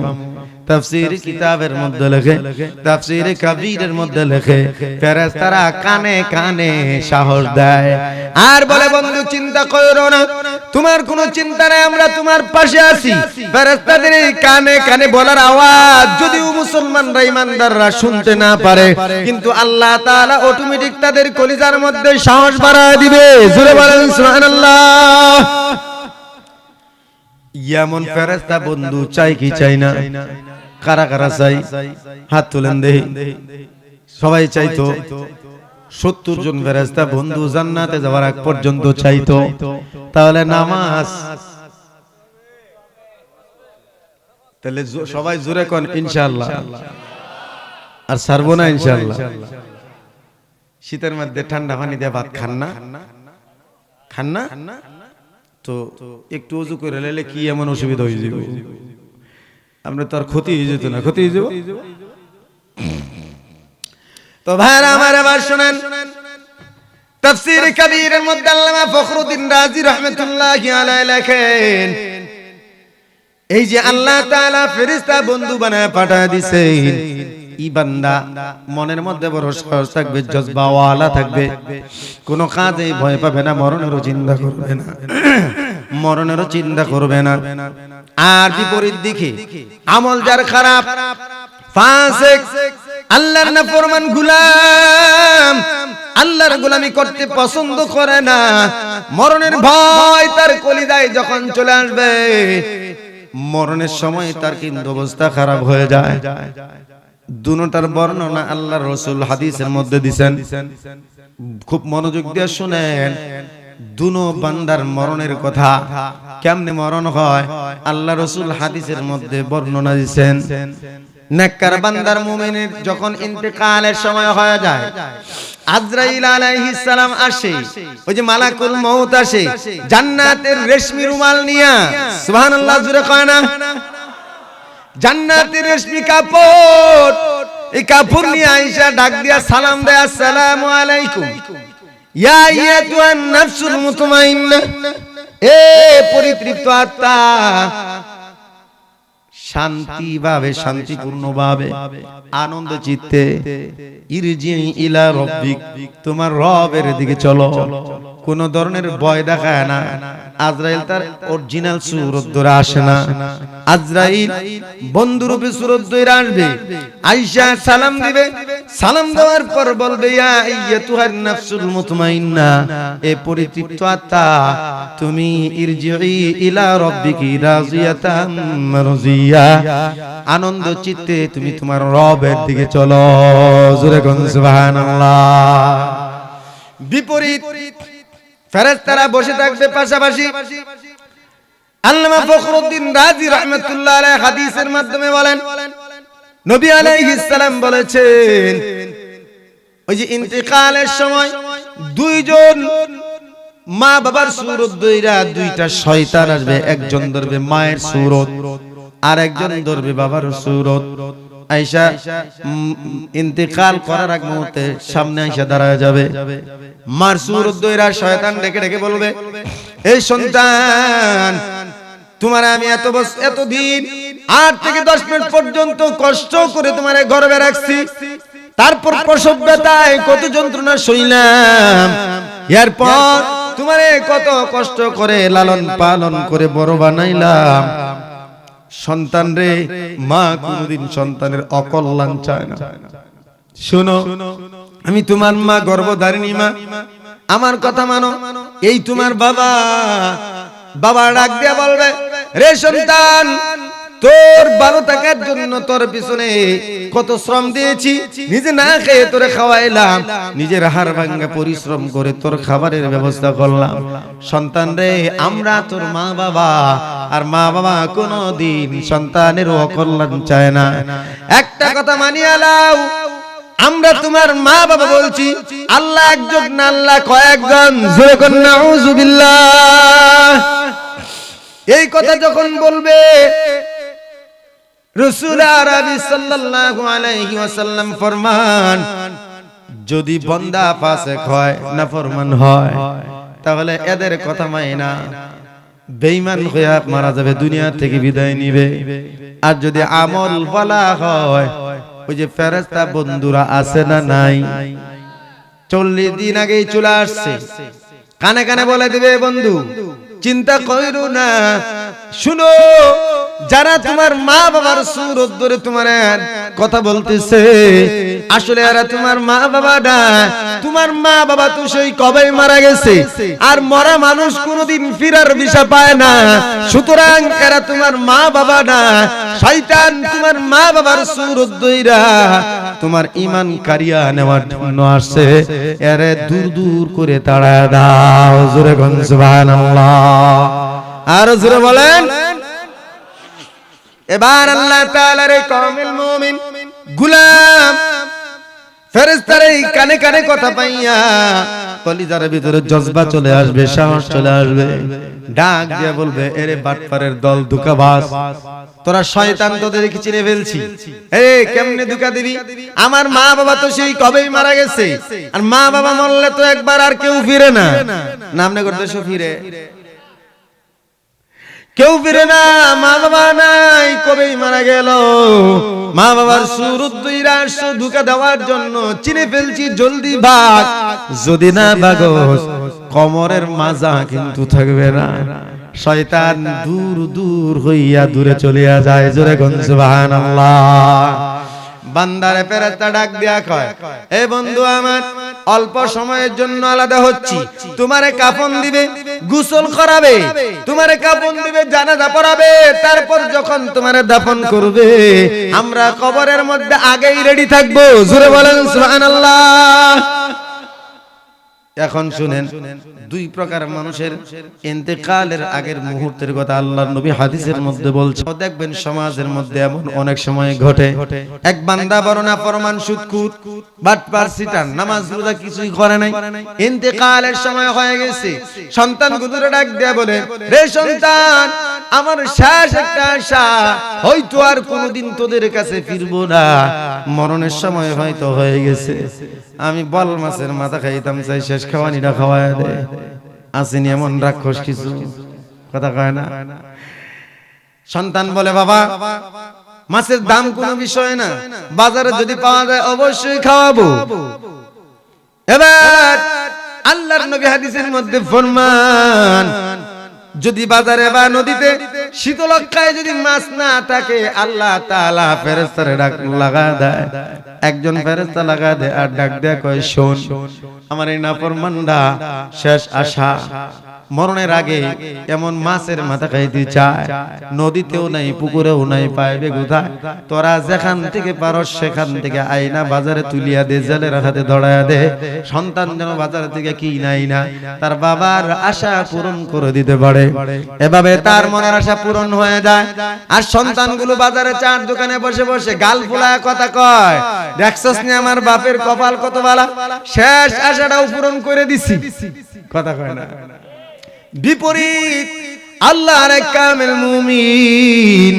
S1: তাফসীর কিতাবের মধ্যে লেখে, তাফসীর কবিরের মধ্যে লেখে, ফেরেশতারা কানে কানে সাহস দেয় আর বলে বন্ধু চিন্তা করো না, তোমার কোনো চিন্তা নাই, আমরা তোমার পাশে আছি। ফেরেশতাদের এই কানে কানে বলার আওয়াজ যদিও মুসলমানরা ইমানদাররা শুনতে না পারে, কিন্তু আল্লাহ তাআলা অটোমেটিক তাদের কলিজার মধ্যে সাহস বাড়ায় দিবে। জোরে বলেন সুবহানাল্লাহ। এমন ফেরেশতা বন্ধু চাই কি চাই না? কারা কারা চাই? হাত তুলেন দেখি। সবাই চাইতো। 70 জন ফেরেশতা বন্ধু জান্নাতে যাওয়ার আগ পর্যন্ত চাইতো। তাহলে নামাজ, তাহলে সবাই জোরে কোন ইনশাআল্লাহ। আর ছাড়বো না ইনশাআল্লাহ। শীতের মধ্যে ঠান্ডা পানি দিয়ে ভাত খান না? খান না? তো একটু ওযু করে নিলে কি এমন অসুবিধা হয়ে যাবে? আমরা তো আর ক্ষতি হয়ে যেত না, ক্ষতি হয়ে যাব। তো ভাইরা আমার আবার শুনেন, তাফসীর কবিরের মধ্যে আল্লামা ফখরুদ্দীন রাজি রাহমাতুল্লাহি আলাইহি লেখেন, এই যে আল্লাহ তাআলা ফেরেশতা বন্ধু বানায় পাঠিয়ে দিয়েছেন, ই বান্দা মনের মধ্যে বড় সাহস থাকবে, জজবাওয়ালা থাকবে, কোনো কাজে ভয় পাবে না, মরণেরও চিন্তা করবে না, মরণেরও চিন্তা করবে না। আর বিপরীত দিকে আমল যার খারাপ, ফাসিক, আল্লাহর নাফরমান গোলাম, আল্লাহর গোলামি করতে পছন্দ করে না, মরণের ভয় তার কলিজায় যখন চলে আসবে, মরণের সময় তার কিন্তু অবস্থা খারাপ হয়ে যায়। দুটোটার বর্ণনা আল্লাহর রাসূল হাদিসের মধ্যে দিবেন, খুব মনোযোগ দিয়ে শুনেন। দুনো বান্দার মরণের কথা, কেমনে মরণ হয় আল্লাহ রাসূল হাদিসের মধ্যে বর্ণনা দিবেন। নেককার বান্দার মুমিনের যখন ইন্তেকালের সময় হয়ে যায়, আজরাইল আলাইহিস সালাম আসে, ওই যে মালাকুল মউত আসে জান্নাতের রেশমি রুমাল নিয়া, সুবহানাল্লাহ জোরে কয় না? জান্নাতের রেশমি কাপড়, এই কাপড় নিয়ে আয়েশা ডাক দিয়া সালাম দেয়, আসসালামু আলাইকুম ইয়া আইয়াতুন নাফসুল মুতমাইন্নাহ, এ পরিতৃপ্ত আত্মা, শান্তি ভাবে, শান্তিপূর্ণ ভাবে, আনন্দ চিত্তে ইরজি ইলা রাব্বিক, তোমার রবের দিকে চলো। কোন ধরনের ভয় দেখায় না। আজরাইল তার অরিজিনাল সূরত ধরে আসে না, আজরাইল বন্ধুরূপে সূরত ধরে আসবে। আয়েশা সালাম দিবে, সালাম দেওয়ার পর বলবে, ইয়া আইয়াতুহান নাফসুল মুতমাইন্নাহ, এ পরিতৃপ্ত আত্মা, তুমি ইরজি ইলা রাব্বিকি রাজিয়াতাম মারজিয়া, আনন্দ চিত্তে তুমি তোমার রবের দিকে চলো। জোরে কোন সুবহানাল্লাহ। বিপরীত ফেরেশতারা বসে থাকবে পাশাপাশি। আল্লামা ফখরুদ্দীন রাজি রাহমাতুল্লাহ আলাইহি হাদিসের মাধ্যমে বলেন, নবী আলাইহিস সালাম বলেছেন, ওই যে ইন্তেকালের সময় দুইজন মা বাবার সূরত ধইরা দুইটা শয়তান আসবে, একজন ধরবে মায়ের সূরত আর একজন ধরবে বাবার সূরত। আয়েশা ইন্তেকাল করার আগ মুহূর্তে সামনে আয়েশা দাঁড়ায় যাবে, মার সূরত ধইরা শয়তান ডেকে ডেকে বলবে, এই সন্তান, তোমার আমি এতদিন 8 থেকে 10 মিনিট পর্যন্ত কষ্ট করে তোমার গর্ভে রাখছি, তারপর প্রসব ব্যথায় কত যন্ত্রণা সইলাম, এরপর তোমারে কত কষ্ট করে লালন পালন করে বড় বানাইলাম। সন্তান রে, মা কোনদিন সন্তানের অকল্যাণ চায় না। শোনো, আমি তোমার মা, গর্ভধারিণী মা, আমার কথা মানো। এই তোমার বাবা, বাবা ডাক দিয়া বলবে, রে সন্তান, তোর ভালো থাকার জন্য তোর পিছনে কত শ্রম দিয়েছি, নিজে না খেয়ে তোরে খাওয়াইলাম, নিজের হাড় ভাঙা পরিশ্রম করে তোর খাবারের ব্যবস্থা করলাম। সন্তান রে, আমরা তোর মা বাবা, আর মা বাবা কোনদিন সন্তানের অকল্যাণ চায় না। একটা কথা মানিয়া লাও, আমরা তোমার মা বাবা বলছি, আল্লাহ একজন না, আল্লাহ কয়েকজন। জোরে কোন নাউযুবিল্লাহ। এই কথা যখন বলবে, রাসূল আরবি সাল্লাল্লাহু আলাইহি ওয়াসাল্লাম ফরমান, যদি বান্দা ফাসিক হয়, নাফরমান হয়, তাহলে এদের কথা মাইনা বেঈমান হয়ে মারা যাবে, দুনিয়া থেকে বিদায় নিবে। আর যদি আমল ভালো হয়, ওই যে ফেরেশতা বন্ধুরা আছে না নাই, 40 দিন আগেই চলে আসছে, কানে কানে বলে দিবে বন্ধু চিন্তা কইরো না, শুনো যারা তোমার মা বাবার সুরত ধরে তোমার কথা বলতেছে, আসলে এরা তোমার মা বাবা না, তোমার মা বাবা তো সেই কবে মারা গেছে, আর মরা মানুষ কোনোদিন ফিরার দিশা পায় না, সুতরাং এরা তোমার মা বাবা না, শয়তান তোমার মা বাবার সুরত ধইরা তোমার ঈমান কারিয়া নেওয়ার জন্য আসছে, এরে দূর দূর করে তাড়া দাও। জোরে কোন সুবহানাল্লাহ, আর জোরে বলেন। এবার আল্লাহ তাআলার এই কামিল মুমিন গোলাম ফেরেশতার এই কানে কানে কথা পাইয়া কলিজার ভিতরে জজবা চলে আসবে, সাহস চলে আসবে, ডাক দিয়ে বলবে এরে বাটপারের দল, ধোঁকাবাজ, তোরা শয়তান, তোদের কি চিনে ফেলছি, এই কেমনে ধোঁকা দিবি, আমার মা বাবা তো সেই কবেই মারা গেছে, আর মা বাবা মরলে তো একবার আর কেউ ফিরে না, নামনে করতে সে ফিরে, কেউ ফিরে না, মা বাবা নাই, কবেই মারা গেল, মা বাবার সুরত দুইরা ধোঁকা দেওয়ার জন্য চিনে ফেলছি, জলদি ভাগ, যদি না ভাগস কমরের মাজা কিন্তু থাকবে না। শয়তান দূর দূর হইয়া দূরে চলিয়া যায়। জোরে কোন সুবহানাল্লাহ। বান্দারে ফেরেশতা ডাক দিয়া কয়, এ বন্ধু আমার, অল্প সময়ের জন্য আলাদা হচ্ছি, তোমারে কাফন দিবে, গোসল করাবে, তোমারে কাফন দিবে, জানাজা পড়াবে, তারপর যখন তোমারে দাফন করবে আমরা কবরের মধ্যে আগেই রেডি থাকবো। জোরে বলেন সুবহানাল্লাহ। এখন শুনেন, দুই প্রকার মানুষের ইন্তেকালের আগের মুহূর্তের কথা আল্লাহর নবী হাদিসের মধ্যে বলছে। দেখবেন সমাজের মধ্যে এমন অনেক সময় ঘটে, এক বান্দা বড় নাফরমান, সুদখোর, বাটপার, সিটার, নামাজ রোজা কিছুই করে নাই, ইন্তেকালের সময় হয়ে গেছে, সন্তানগুলোরে ডাক দেয়া বলে, রে সন্তান, আমার শেষ একটা আশা, হয়তো আর কোনোদিন তোদের কাছে ফিরবো না, মরণের সময় হয়তো হয়ে গেছে, আমি বল মাছের মাথা খাইতাম চাই, শেষ খাওয়ানিটা খাওয়ায় দে। আসেনি এমন রাক্ষস কিছু, কথা কয় না। সন্তান বলে, বাবা মাছের দাম কোনো বিষয় না, বাজারে যদি পাওয়া যায় অবশ্যই খাওয়াবো। এবার আল্লাহর নবী হাদিসের মধ্যে ফরমান, যদি বাজারে বা নদীতে শীতলক্ষায় যদি মাছ না থাকে, আল্লাহ তাআলা ফেরেশতারে ডাক লাগা দেয়, একজন ফেরেশতা লাগা দেয় আর ডাক দেয়া কয়, শোন, আমার এই নাফরমানরা শেষ আশা, মরণের আগে এমন মাছের মাথা খাইতে চায়, নদীতেও নাই, পুকুরেও নাই, পাইবে কোথায়, তোরা যেখান থেকে পারো সেখান থেকে আইনা বাজারে তুলিয়া দে, জেলের হাতে ধরায়া দে, সন্তান যেন বাজার থেকে কি নাই না তার বাবার আশা পূরণ করে দিতে পারে। এভাবে তার মনের আশা পূরণ হয়ে যায়। আর সন্তানগুলো বাজারে চার দোকানে বসে বসে গাল ফুলায় কথা কয়, দেখছস নি আমার বাপের কপাল কত বালা, শেষ আশাটাও পূরণ করে দিছি, কথা কয় না। বিপরীত আল্লাহর এক কামেল মুমিন,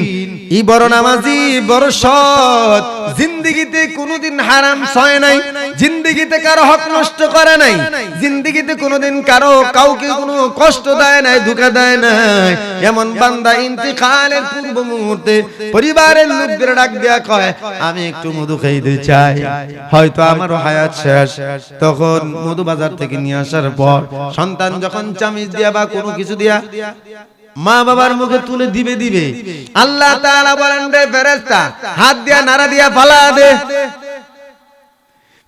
S1: ই বড় নামাজি, বড় সৎ, জিন্দেগিতে কোনোদিন হারাম ছয় নাই, জিন্দেগিতে কারো হক নষ্ট করে নাই, জিন্দেগিতে কোনোদিন কাউকে কোনো কষ্ট দেয় নাই, ধোঁকা দেয় নাই, এমন বান্দা ইন্তেকালের পূর্ব মুহূর্তে পরিবারের লোকদের ডাক দেয়া কয়, আমি একটু মধু খাইতে চাই, হয়তো আমারও হায়াত শেষ। তখন মধু বাজার থেকে নিয়ে আসার পর সন্তান যখন চামিচ দিয়া বা কোনো কিছু দিয়া মা বাবার মুখে তুলে দিবে, আল্লাহ তাআলা বলেন, রে ফেরেশতা, হাত দিয়া নাড়া দিয়া ফালা দে।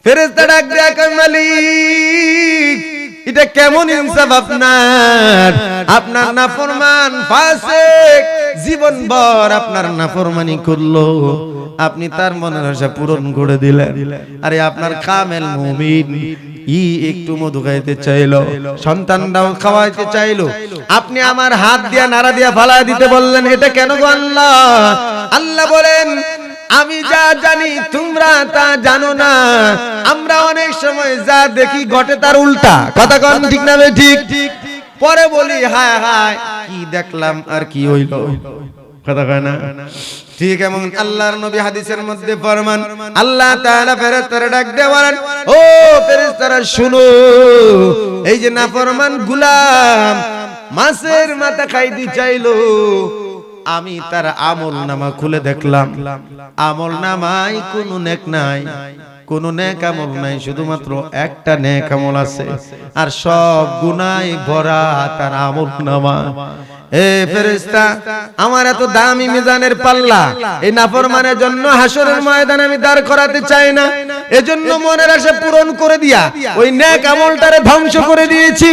S1: ফেরেশতা ডাক দেয়া কয়, মালিক, এটা কেমন ইনসাফ আপনার, আপনার নাফরমান ফাসিক জীবনভর আপনার নাফরমানি করলো, আপনি তার মনের আশা পূরণ করে দিলেন। আরে আপনার কামেল মুমিন একটু মধু খাইতে চাইলো, সন্তানরাও খাওয়াইতে চাইলো, আপনি আমার হাত দিয়া নাড়া দিয়া ফালায় দিতে বললেন, এটা কেন গো আল্লাহ? আল্লাহ বলেন, আমি যা জানি তোমরা তা জানো না, আমরা অনেক সময় যা দেখি ঘটে তার উল্টা, কথা কোন ঠিক না ঠিক? পরে বলি, হায় হায় কি দেখলাম আর কি হইল, কথা কয় না। ঠিক এমন আল্লাহর নবী হাদিসের মধ্যে ফরমান, আল্লাহ তাআলা ফেরেশতারা ডাক দিয়ে বলেন, ও ফেরেশতারা শুনো, এই যে নাফরমান গোলাম মাছের মাথা খাইতে চাইলো, আমি তার আমলনামা খুলে দেখলাম, আমলনামায় কোনো নেক নাই, কোনো নেক আমল নাই, শুধুমাত্র একটা নেক আমল আছে, আর সব গুনাহে ভরা তার আমলনামা। এ ফেরেশতা, আমার এত দামি মিজানের পাল্লা এই নাফরমানের জন্য হাসরের ময়দানে আমি দাঁড় করাতে চাই না, এজন্য মনের আশা পূরণ করে দিয়া ওই নেক আমলটারে ধ্বংস করে দিয়েছি।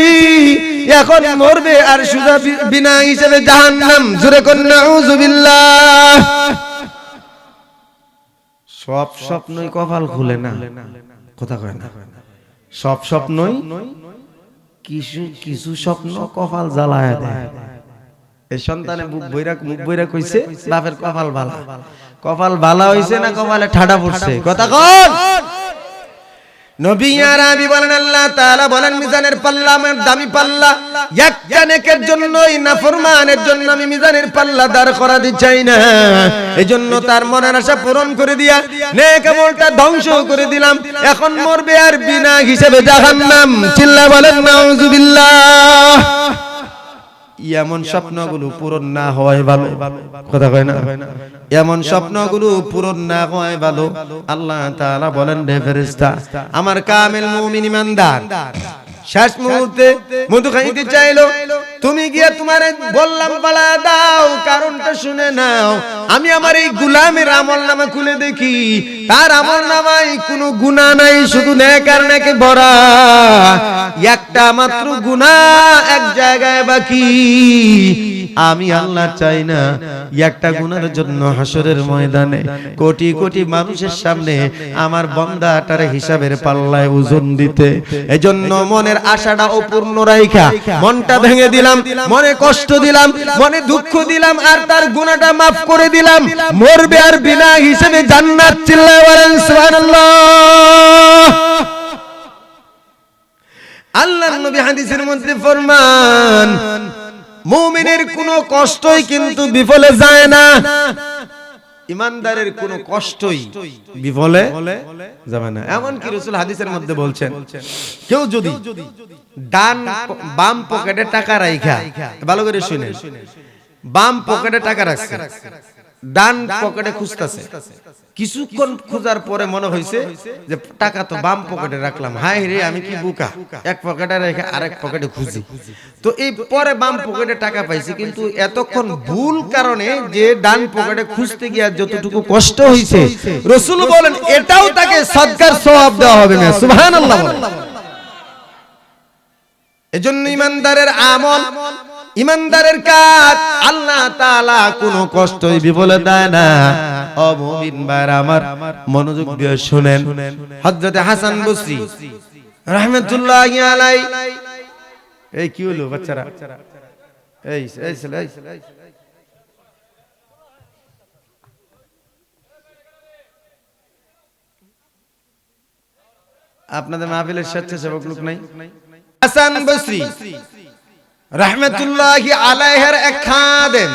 S1: এখন মরবে আর সুজা বিনা হিসেবে জাহান্নাম। জোরে কোন নাউযুবিল্লাহ। সব স্বপ্নই কপাল খুলে না, কথা কয় না। সব স্বপ্নই, কিছু কিছু স্বপ্ন কপাল জ্বালায় দেয়। এই সন্তানে মুখ বইরা কইছে বাপের কপাল বালা। কপাল বালা হইছে না কপালে ঠাডা পড়ছে? কথা কন। নবী আরবি বলেন, আল্লাহ তাআলা বলেন, মিজানের পাল্লা আমার দামি পাল্লা, একটা নেকের জন্যই নাফরমানের জন্য আমি মিজানের পাল্লা দাঁড় করাতে চাই না। এজন্য তার মনের আশা পূরণ করে দিয়া নেক আমলটা ধ্বংস করে দিলাম। এখন মরবে আর বিনা হিসেবে জাহান্নাম। চিল্লা বলেন নাউযুবিল্লাহ। এমন স্বপ্নগুলো পূরণ না হয় ভালো, কথা কয় না। এমন স্বপ্নগুলো পূরণ না হয় ভালো। আল্লাহ তাআলা বলেন, রে ফেরেশতা, আমার কামেল মুমিন ইমানদার শেষ মুহূর্তে মধু খাইতে চাইলো, তুমি গিয়া তোমারে বললাম পালা দাও, কারণটা শুনে নাও। আমি আমার এই গোলামের আমলনামা খুলে দেখি, তার আমলনামায় কোনো গুনাহ নাই, শুধু নেক আর নেকে ভরা। একটা মাত্র গুনাহ এক জায়গায় বাকি। আমি আল্লাহ চাই না একটা গুনাহের জন্য হাসরের ময়দানে কোটি কোটি মানুষের সামনে আমার বান্দাটার হিসাবের পাল্লায় ওজন দিতে। এজন্য মনের আশাটা অপূর্ণ রাইখা মনটা ভেঙে দিলাম, মনে কষ্ট দিলাম, মনে দুঃখ দিলাম, আর তার গুনাহটা মাফ করে দিলাম। মরবে আর বিনা হিসেবে জান্নাত। চিল্লায় বলেন সুবহানাল্লাহ। আল্লাহর নবী হাদিসের মধ্যে ফরমান, মুমিনের কোনো কষ্টই কিন্তু বিফলে যায় না। ইমানদারের কোনো কষ্টই বিফলে যাবে না। এমন কি রাসূল হাদিসের মধ্যে বলছেন, কেউ যদি বাম পকেটে টাকা রাখা, ভালো করে শুনেন, বাম পকেটে টাকা রাখছে, ডান পকেটে খুঁজতেছে, কিছুক্ষণ খোঁজার পরে মনে হয়েছে যে টাকা তো বাম পকেটে রাখলাম, হায় রে আমি কি বোকা, এক পকেটে রেখে আরেক পকেটে খুঁজি। তো এই পরে বাম পকেটে টাকা পাইছি, কিন্তু এতক্ষণ ভুল কারণে যে ডান পকেটে খুঁজতে গিয়া যতটুকু কষ্ট হয়েছে, রাসূল বলেন এটাও তাকে সদকার সওয়াব দেওয়া হবে না। সুবহানাল্লাহ। এজন্য ইমানদারের আমল, ইমানদারের কাজ আল্লাহ তাআলা কোনো কষ্টই বিফলে দেয় না। ও মুমিন ভাইরা আমার, মনোযোগ দিয়ে শুনেন। হযরত হাসান বসরি রাহমাতুল্লাহি আলাইহি, এই কি হলো বাচ্চারা, এই আপনাদের মাহফিলের স্বেচ্ছাসেবক লোক নাই? হাসান বসরি রাহমাতুল্লাহি আলাইহির এক খাদেম,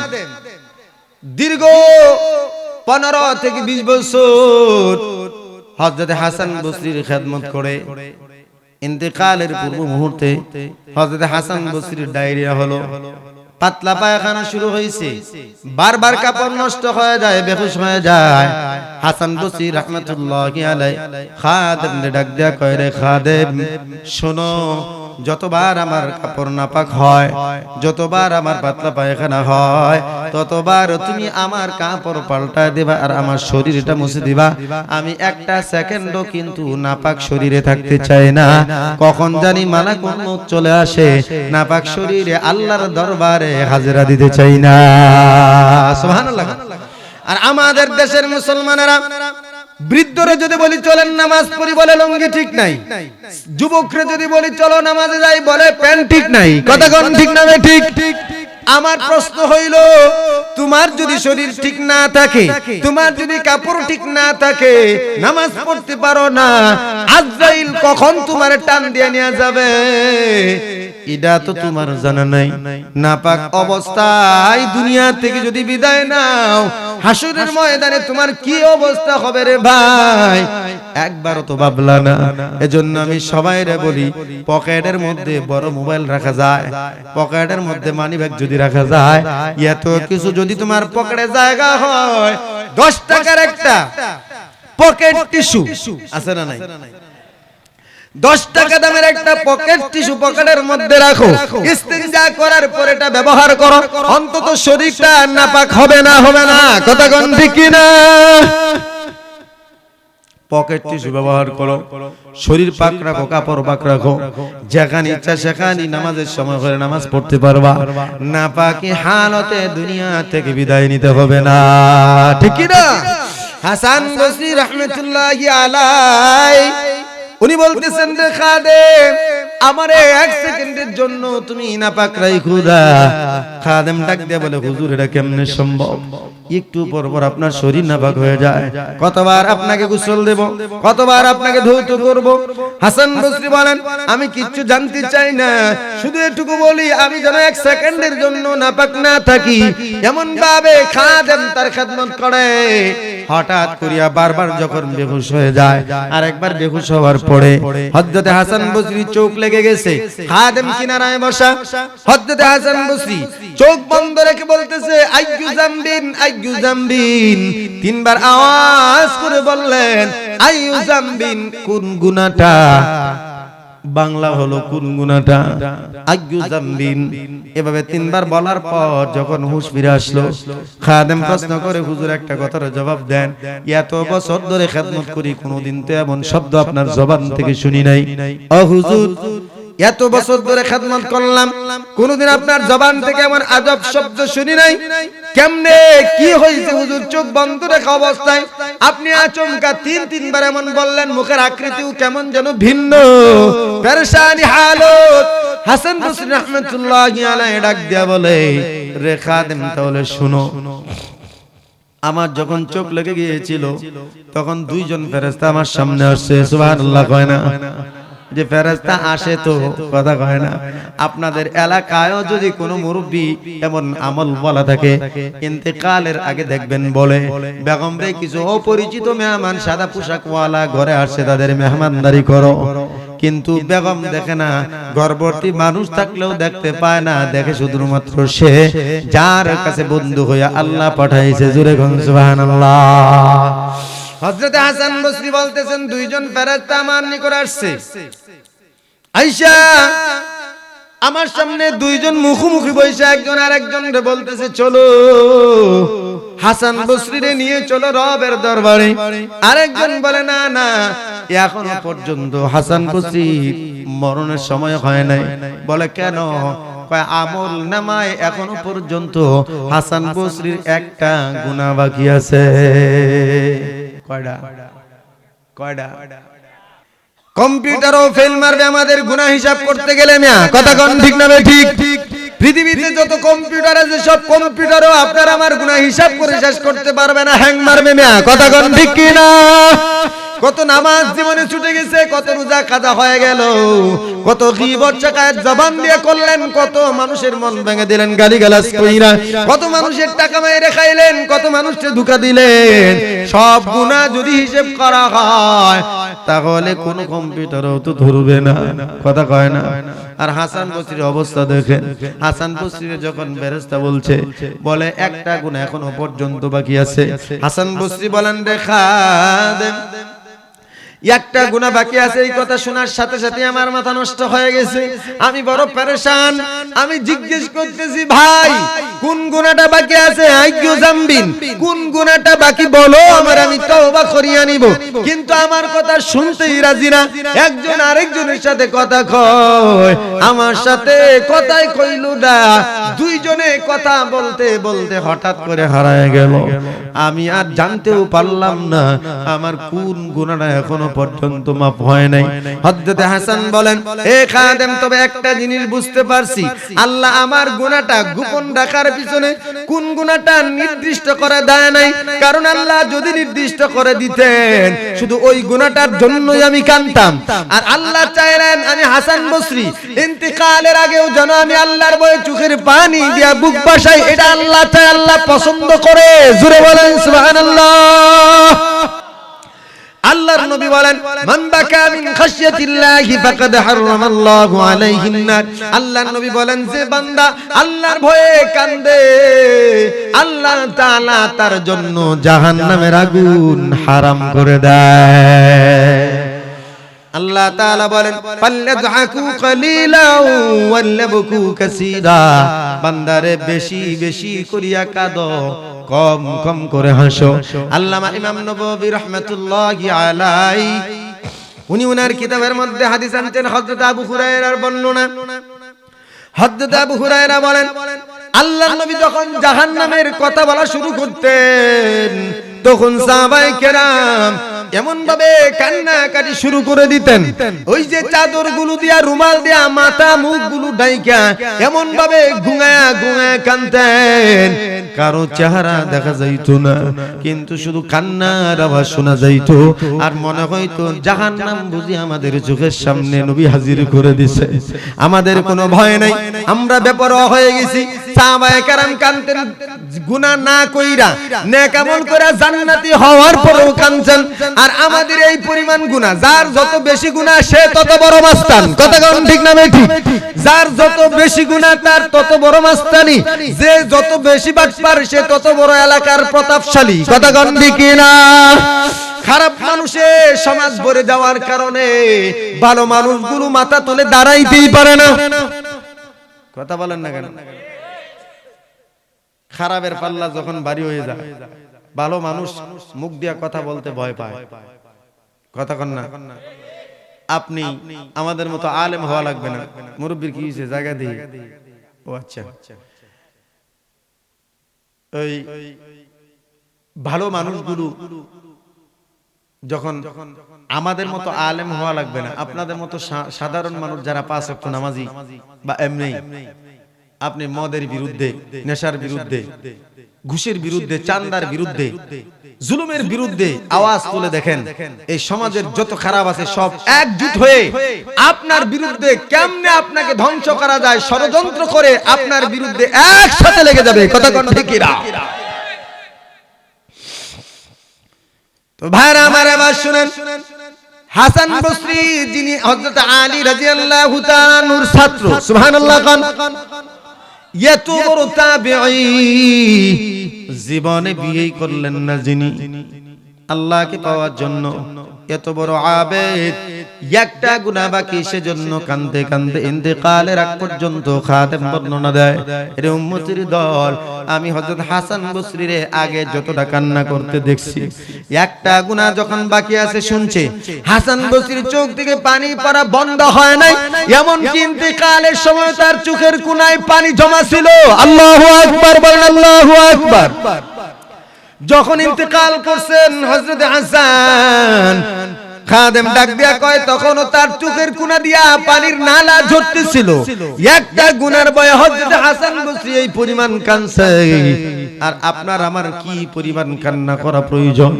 S1: দীর্ঘ 15 থেকে 20 বছর হযরত হাসান বসরির খেদমত করে ইন্তেকালের পূর্ব মুহূর্তে হযরত হাসান বসরির ডায়রিয়া হলো, পাতলা পায়খানা শুরু হয়েছে, বারবার কাপড় নষ্ট হয়ে যায়, বেহুশ হয়ে যায়। হাসান বসরি রাহমাতুল্লাহি আলাইহি খাদেমকে ডাক দেয়া কয়, রে খাদেম শোনো, যতবার আমার কাপড় নাপাক হয়, যতবার আমার পাতলা পায়খানা হয়, ততবার তুমি আমার কাপড় পাল্টায় দিবা আর আমার শরীরটা মুছে দিবা। আমি একটা সেকেন্ডও কিন্তু নাপাক শরীরে থাকতে চাই না। কখন জানি মালাকুল মউত চলে আসে, নাপাক শরীরে আল্লাহর দরবারে হাজিরা দিতে চাই না। সুবহানাল্লাহ। আর আমাদের দেশের মুসলমানেরা, বৃদ্ধরে যদি বলি চলেন নামাজ পড়ি, বলে লুঙ্গি ঠিক নাই। যুবকরে যদি বলি চলো নামাজে যাই, বলে প্যান্ট ঠিক নাই। কথা কোন ঠিক না ঠিক? আমার প্রশ্ন হইল, তোমার যদি শরীর ঠিক না থাকে, তোমার যদি কাপড় ঠিক না থাকে, নামাজ পড়তে পারো না, আজরাইল কখন তোমার টান দিয়ে নিয়ে যাবে? এটা তো তোমার জানা নাই। নাপাক অবস্থায় দুনিয়া থেকে যদি বিদায় নাও, হাসরের ময়দানে তোমার কি অবস্থা হবে রে ভাই, একবারও তো ভাবলা না। এজন্য আমি সবাইরে বলি, পকেটের মধ্যে বড় মোবাইল রাখা যায়, পকেটের মধ্যে মানি ব্যাগ যদি রাখা যায়, এত কিছু যদি তোমার পকেটে জায়গা হয়, 10 টাকার একটা পকেট টিস্যু আছে না নাই, 10 টাকা দামের একটা পকেট টিস্যু পকেটের মধ্যে রাখো, ইস্তেঞ্জা করার পর এটা ব্যবহার করো, অন্তত শরীরটা নাপাক হবে না, হবে না? কথা কোন ঠিক কি না? পকেট টিস্যু ব্যবহার করো, শরীর পাক রাখো, কাপড় পাক রাখো, যেখানে ইচ্ছা সেখানে নামাজের সময় করে নামাজ পড়তে পারবা। নাপাকি হালতে দুনিয়া থেকে বিদায় নিতে হবে না, ঠিক কি না? হাসান বসরি রাহমাতুল্লাহি আলাইহি উনি বলতেছেন, রে খাদেম, আমারে 1 সেকেন্ডের জন্য তুমি নাপাক রাখো না। খাদেম ডাক দিয়ে বলে, হুজুর এটা কেমনে সম্ভব? একটু পর পর আপনার শরীর নাপাক হয়ে যায়, কতবার আপনাকে গোসল দেব, কতবার আপনাকে ধৌত করব? হাসান বসরি বলেন, আমি কিচ্ছু জানতে চাই না, শুধু এটুকু বলি, আমি যেন 1 সেকেন্ডের জন্য নাপাক না থাকি। এমন ভাবে খাদেম তার খেদমত করে। হঠাৎ করিয়া বারবার যখন বেহুশ হয়ে যায়, আর একবার বেহুশ হওয়ার পরে হযরতে হাসান বসরি চোখ লেগে গেছে, খাদেম কিনারায় বসা। হযরতে হাসান বসরি চোখ বন্ধ রেখে বলতেছে, আইয়ু জামবিন, আইয়ু জামবিন। 3 বার আওয়াজ করে বললেন, আইয়ু জামবিন, কোন গুনাহটা? বাংলা হলো কোন গুনাহটা? আইয়ু জামবিন। এভাবে 3 বার বলার পর যখন হুঁশ ফিরে আসলো, খাদেম প্রশ্ন করে, হুজুর একটা কথার জবাব দেন, এত বছর ধরে খেদমত করি, কোনোদিন তো এমন শব্দ আপনার জবান থেকে শুনি নাই। ও হুজুর, এত বছর ধরে খেদমত করলাম, কোনদিন আপনার জবান থেকে এমন আজব শব্দ শুনি নাই। কেমনে কি হয়েছে হুজুর? চোখ বন্ধ রাখা অবস্থায় আপনি আচমকা 3 বার এমন বললেন, মুখের আকৃতিও কেমন যেন ভিন্ন, পেরেশানি হালত। হাসান বসরি রাহমাতুল্লাহি আলাইহি ডাক দিয়া বলে, রে খাদেম, তাহলে শুনো, আমার যখন চোখ লেগে গিয়েছিল তখন 2 জন ফেরেশতা আমার সামনে আসছে। সুবহানাল্লাহ কয় না? যে ফেরেশতা আসে তো কথা কয় না। আপনাদের এলাকায়ও যদি কোনো মুরব্বি এমন আমল বলা থাকে, ইন্তেকালের আগে দেখবেন বলে, বেগম রে কিছু অপরিচিত মেহমান সাদা পোশাকওয়ালা ঘরে আসছে, তাদের মেহমানদারি করো। কিন্তু বেগম দেখে না, ঘরভর্তি মানুষ থাকলেও দেখতে পায় না, দেখে শুধুমাত্র সে যার কাছে বন্ধু হইয়া আল্লাহ পাঠাইছে। জোরে কোন সুবহানাল্লাহ। হযরতে হাসান বসরি বলতেছেন, 2 জন ফেরেশতা আমার নিকট আসছে। আয়েশা আমার সামনে 2 জন মুখোমুখি বসে, একজন আরেকজনকে বলতেছে, চলো হাসান বসরিরে নিয়ে চলো রবের দরবারে। আরেকজন বলে, না না, এখনো পর্যন্ত হাসান বসরির মরণের সময় হয় নাই। বলে কেন? আমল নামায় এখনো পর্যন্ত হাসান বসরির একটা গুনাহ বাকি আছে। কয়টা? কম্পিউটারও ফেল মারবে আমাদের গুনাহ হিসাব করতে গেলে। মিয়া কথা কোন ঠিক না ঠিক? পৃথিবীতে যত কম্পিউটার আছে, সব কম্পিউটারও আপনার আমার গুনাহ হিসাব করে শেষ করতে পারবে না, হ্যাং মারবে। মিয়া কথা কোন ঠিক কি না? কত নামাজ জীবনে ছুটে গেছে, কত রোজা কাজা হয়ে গেল, কত গীবত শাকায়াত জবান দিয়ে করলেন, কত মানুষের মন ভেঙে দিলেন গালিগালাজ কইরা, কত মানুষের টাকা মেরে খাইলেন, কত মানুষকে ধোঁকা দিলেন। সব গুনাহ যদি হিসাব করা হয় তাহলে কোন কম্পিউটারও তো ধরবে না, কথা কয় না। আর হাসান বসরির অবস্থা দেখেন। হাসান বসরির যখন ফেরেশতা বলছে, বলে একটা গুনাহ এখনো পর্যন্ত বাকি আছে। হাসান বসরি বলেন, রে খাদেম, একটা গুনাহ বাকি আছে। এই কথা শোনার সাথে সাথে আমার মাথা নষ্ট হয়ে গেছে, আমি বড় পেরেশান। আমি জিজ্ঞেস করতেছি, ভাই কোন গুনাহটা বাকি আছে? আইয়ু জামবিন, কোন গুনাহটা বাকি বলো, আমার আমি তওবা করিয়া নিব। কিন্তু আমার কথা শুনতেই রাজি না, একজন আরেকজনের সাথে কথা কয়, আমার সাথে কথাই কইল না। 2 জনে কথা বলতে বলতে হঠাৎ করে হারায় গেল। আমি আর জানতেও পারলাম না আমার কোন গুনাহটা এখনো এখনো পর্যন্ত মাফ হয় নাই। হযরত হাসান বলেন, হে খাদেম, তবে একটা জিনিস বুঝতে পারছি, আল্লাহ আমার গুনাহটা গোপন রাখার পিছনে কোন গুনাহটা নির্দিষ্ট করে দেয় নাই। কারণ আল্লাহ যদি নির্দিষ্ট করে দিতেন, শুধু ওই গুনাহটার জন্যই আমি কাঁদতাম। আর আল্লাহ চাইলেন আমি হাসান বসরি ইন্তেকালের আগেও যেন আমি আল্লাহর ভয়ে চোখের পানি দিয়া বুক বাসাই। এটা আল্লাহ চায়, আল্লাহ পছন্দ করে। জোরে বলেন সুবহানাল্লাহ। আল্লাহর নবী বলেন, মান বাকা মিন খাশিয়াতিল্লাহি ফাকাদ হারামাল্লাহু আলাইহিন নার। আল্লাহর নবী বলেন, যে বান্দা আল্লাহর ভয়ে কাঁদে, আল্লাহ তাআলা তার জন্য জাহান্নামের আগুন হারাম করে দেয়। আল্লাহ তাআলা বলেন, ফাল্যাযহাকু কালিলাও ওয়াল্যাবকু কাসীরা। বান্দারে বেশি বেশি করিয়া কাঁদো, কম কম করে হাসো। আল্লামা ইমাম নববী রাহমাতুল্লাহি আলাইহি উনি ওনার কিতাবের মধ্যে হাদিস আনছেন, হযরত আবু হুরায়রার বর্ণনা। হযরত আবু হুরায়রা বলেন, আল্লাহর নবী যখন জাহান্নামের কথা বলা শুরু করতেন, তখন সাহাবায়ে কেরাম এমন ভাবে কান্নাকাটি শুরু করে দিতেন, ওই যে চাদর গুলো দিয়া, রুমাল দিয়া মাথা মুখ গুলো ঢাইকা এমন ভাবে ঘুঙায়া ঘুঙায়া কাঁদতেন, কারো চেহারা দেখা যাইতো না, কিন্তু শুধু কান্নার আওয়াজ শোনা যাইতো। আর মনে হইতো জাহান্নাম বুঝি আমাদের চোখের সামনে নবী হাজির করে দিছে, আমাদের কোনো ভয় নাই, আমরা বেপরোয়া হয়ে গেছি। সাহাবায়ে কেরাম কাঁদতেন গুনাহ না কইরা, নেক আমল করে জান্নাতি হওয়ার পরেও কাঁদছেন। আর আমাদের এই পরিমাণ গুনাহ, যার যত বেশি গুনাহ সে তত বড় মাস্তান। কথা কোন ঠিক না ঠিক? যার যত বেশি গুনাহ তার তত বড় মাস্তানি, যে যত বেশি বাটপার সে তত বড় এলাকার প্রতাপশালী। কথা কোন ঠিক না? খারাপ মানুষে সমাজ ভরে যাওয়ার কারণে ভালো মানুষগুলো মাথা তুলে দাঁড়াইতেই পারে না। কথা বলেন না কেন? খারাপের পাল্লা যখন ভারী হয়ে যায়, ভালো মানুষ মুখ দিয়া কথা বলতে ভয় পায়। কথা কন না? আপনি আমাদের মতো আলেম হওয়া লাগবে না। মুরব্বির কি হয়েছে জায়গা দিয়ে? ও আচ্ছা, ওই ভালো মানুষগুলো যখন, আমাদের মতো আলেম হওয়া লাগবে না, আপনাদের মতো সাধারণ মানুষ যারা 5 ওয়াক্ত নামাজি বা এমনি, আপনি মদের বিরুদ্ধে, নেশার বিরুদ্ধে, ঘুষের বিরুদ্ধে, চাঁদার বিরুদ্ধে, জুলুমের বিরুদ্ধে আওয়াজ তুলে দেখেন, এই সমাজের যত খারাপ আছে সব একজুট হয়ে আপনার বিরুদ্ধে কেমনে আপনাকে ধ্বংস করা যায় ষড়যন্ত্র করে আপনার বিরুদ্ধে একসাথে লেগে যাবে। কথা কোন ঠিক না? তো ভাইরা আমার এবার শুনেন, হাসান বসরি যিনি হযরত আলী রাদিয়াল্লাহু তাআলা নূর ছাত্র, সুবহানাল্লাহ খান, এত বড় তাবেঈ, জীবনে বিয়ে করলেন না যিনি, আল্লাহকে পাওয়ার জন্য এত বড় আবেদ, একটা গুনাহ বাকি সেজন্য কাঁদতে কাঁদতে ইন্তেকালের আগ পর্যন্ত খাদেম বর্ণনা দেয়, এর উম্মতের দল আমি হযরত হাসান বসরির আগে যতটা কান্না করতে দেখছি, একটা গুনাহ যখন বাকি আছে শুনছে, হাসান বসরির চোখ থেকে পানি পড়া বন্ধ হয় নাই, এমন কি ইন্তেকালের সময় তার চোখের কোণায় পানি জমা ছিল। আল্লাহু আকবার বলেন, আল্লাহু আকবার। যখন ইন্তেকাল করছেন হযরত হাসান, খাদেম ডাক দিয়া কয়, তখনও তার চোখের কোণা দিয়া পানির নালা ঝরতেছিল। একটা গুনার ভয়ে হযরত হাসান বসরি এই পরিমাণ কাঁদছে। আর আপনার আমার কি পরিমাণ কান্না করা প্রয়োজন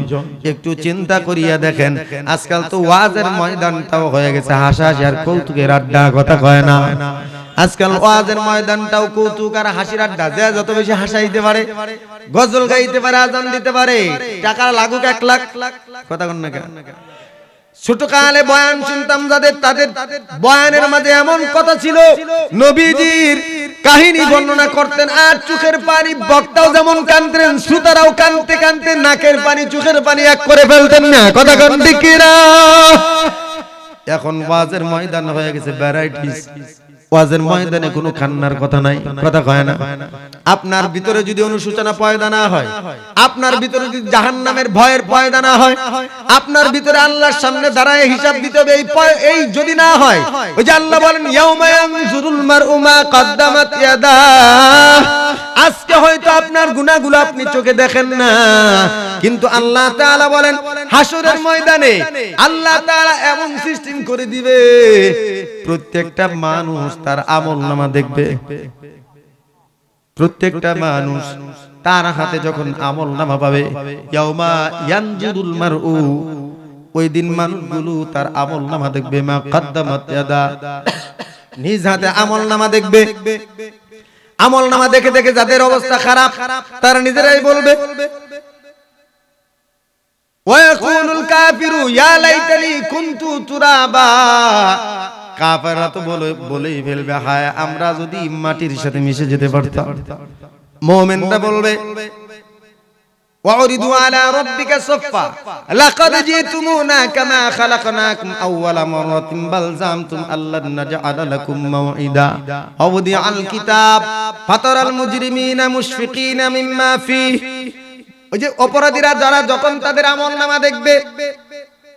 S1: একটু চিন্তা করিয়া দেখেন। আজকাল তো ওয়াজের ময়দানটাও হয়ে গেছে হাসাহাসি আর কৌতুকের আড্ডা। কথা কয় না? আজকাল ওয়াজের ময়দানটাও কৌতুক আর হাসির আড্ডা। যে যত বেশি হাসাইতে পারে, গজল গাইতে পারে, আজান দিতে পারে, টাকা লাগুক 1 লাখ। কথা কন না কেন? ছোট কালে বয়ান শুনতাম যাদের, তাদের বয়ানের মাঝে এমন কথা ছিল, নবীজির কাহিনী বর্ণনা করতেন আর চোখের পানি, বক্তাও যেমন কাঁদতেন শ্রোতারাও কাঁদতে কাঁদতে নাকের পানি চোখের পানি এক করে ফেলতেন না। কথা কন ঠিক না? এখন ওয়াজের ময়দান হয়ে গেছে ভ্যারাইটিস। ওয়াজের ময়দানে কোনো কান্নার কথা নাই। কথা কয় না? আপনার ভিতরে যদি অনুশোচনা পয়দা না হয়, আপনার ভিতরে যদি জাহান্নামের ভয়ের পয়দা না হয়, আপনার ভিতরে আল্লাহর সামনে দাঁড়ায় হিসাব দিতে হবে, এই যদি না হয়, ওই যে আল্লাহ বলেন ইয়াউমা ইয়ানজুরুল মারউ মা কদ্দামাত ইয়াদা, আজকে হয়তো আপনার গুনাহগুলো আপনি চোখে দেখেন না, কিন্তু আল্লাহ তাআলা বলেন হাসরের ময়দানে আল্লাহ তাআলা এমন সিস্টেম করে দিবে, প্রত্যেকটা মানুষ তার আমলনামা দেখবে। প্রত্যেকটা মানুষ তার হাতে যখন আমলনামা পাবে, ইয়াউমা ইয়ানজুরুল মারউ, ওই দিন মানুষগুলো তার আমলনামা দেখবে, মা কদ্দামাত ইয়াদা, নিজ হাতে আমলনামা দেখবে। আমলনামা দেখে দেখে যাদের অবস্থা খারাপ তারা নিজেরাই বলবে, ওয়ায়াকুলুল কাফিরু ইয়া লাইতানি কুনতু তুরাবা, কাফেররা তো বলেই ফেলবে, হায় আমরা যদি মাটির সাথে মিশে যেতে পারতাম। মুমিনরা বলবে, ওয়াউরিদু আলা রাব্বিকা সাফফা লাকাদ জিতুমুনা কামা খালাকনাকুম আউওয়ালা মারাতিন বাল জামতুম আল্লান নাজআলা লাকুম মাউইদা আউদিআল কিতাব ফাতারাল মুজরিমিনা মুশফিকিনা মিম্মা ফিহি। ওই যে অপরাধীরা যারা যখন তাদের আমলনামা দেখবে,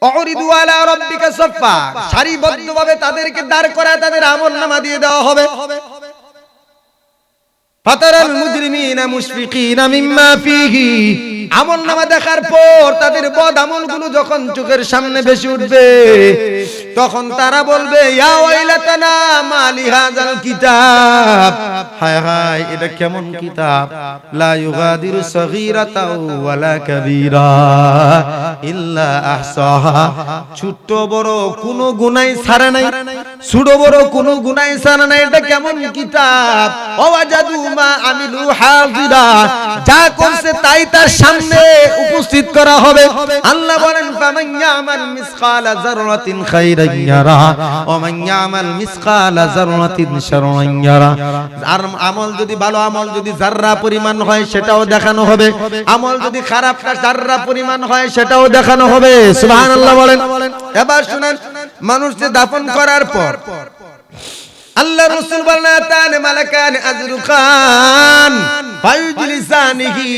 S1: ওয়াউরিদু আলা রাব্বিকা সাফফা, সারিবদ্ধভাবে তাদেরকে দাঁড় করায় তাদের আমলনামা দিয়ে দেওয়া হবে। ফাতারাল মুজরিমিনা মুশফিকিনা মিম্মা ফিহি, আমলনামা দেখার পর তাদের বদ আমলগুলো যখন চোখের সামনে ভেসে উঠবে, তখন তারা বলবে, ইয়া ওয়াইলাতানা মা লিহাযাল কিতাব, হায় হায় এটা কেমন কিতাব, লা ইউগাদিরু সগীরাতাও ওয়ালা কাবীরা ইল্লা আহসাহা, ছোট বড় কোনো গুনাহ ছাড়ে নাই, ছোট বড় কোনো গুনাহ ছাড়ে নাই, এটা কেমন কিতাব, ওয়াজাদু মা আমিলু হাজিরা, যা করছে তাই তার সামনে উপস্থিত করা হবে। আল্লাহ বলেন, ফামান ইয়ামাল মিসকালা যাররাতিন খাইরান ইয়ারা ওয়া মান ইয়ামাল মিসকালা যাররাতিন শাররান ইয়ারা। আর আমল যদি ভালো আমল যদি যাররা পরিমাণ হয় সেটাও দেখানো হবে, আমল যদি খারাপ যাররা পরিমাণ হয় সেটাও দেখানো হবে। সুবহানাল্লাহ বলেন। এবার শুনেন, মানুষকে দাফন করার পর আল্লাহ রাসূল বলেন, আতান মালাকান আজরুকান ফায়ুজলিসানিহি,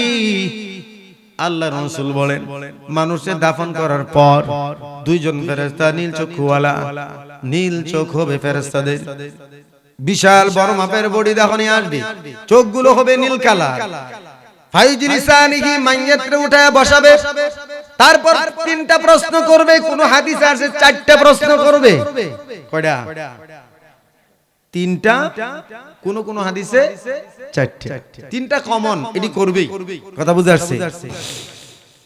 S1: আল্লাহ রাসূল বলেন মানুষকে দাফন করার পর দুইজন ফেরেশতা নীল চক্ষুওয়ালা, নীল চোখ হবে ফেরেশতাদের, বিশাল বড় মাপের বডি যখনই আসবে চোখগুলো হবে নীল কালার। ফায়ুজলিসানিহি, মাইয়াতরে উঠায় বসাবে, তারপর তিনটা প্রশ্ন করবে। কোন হাদিসে আছে চারটা প্রশ্ন করবে। কয়টা? তিনটা, কোন কোন হাদিসে চারটি, তিনটা কমন, এটি করবেই। কথা বুঝে আসছে?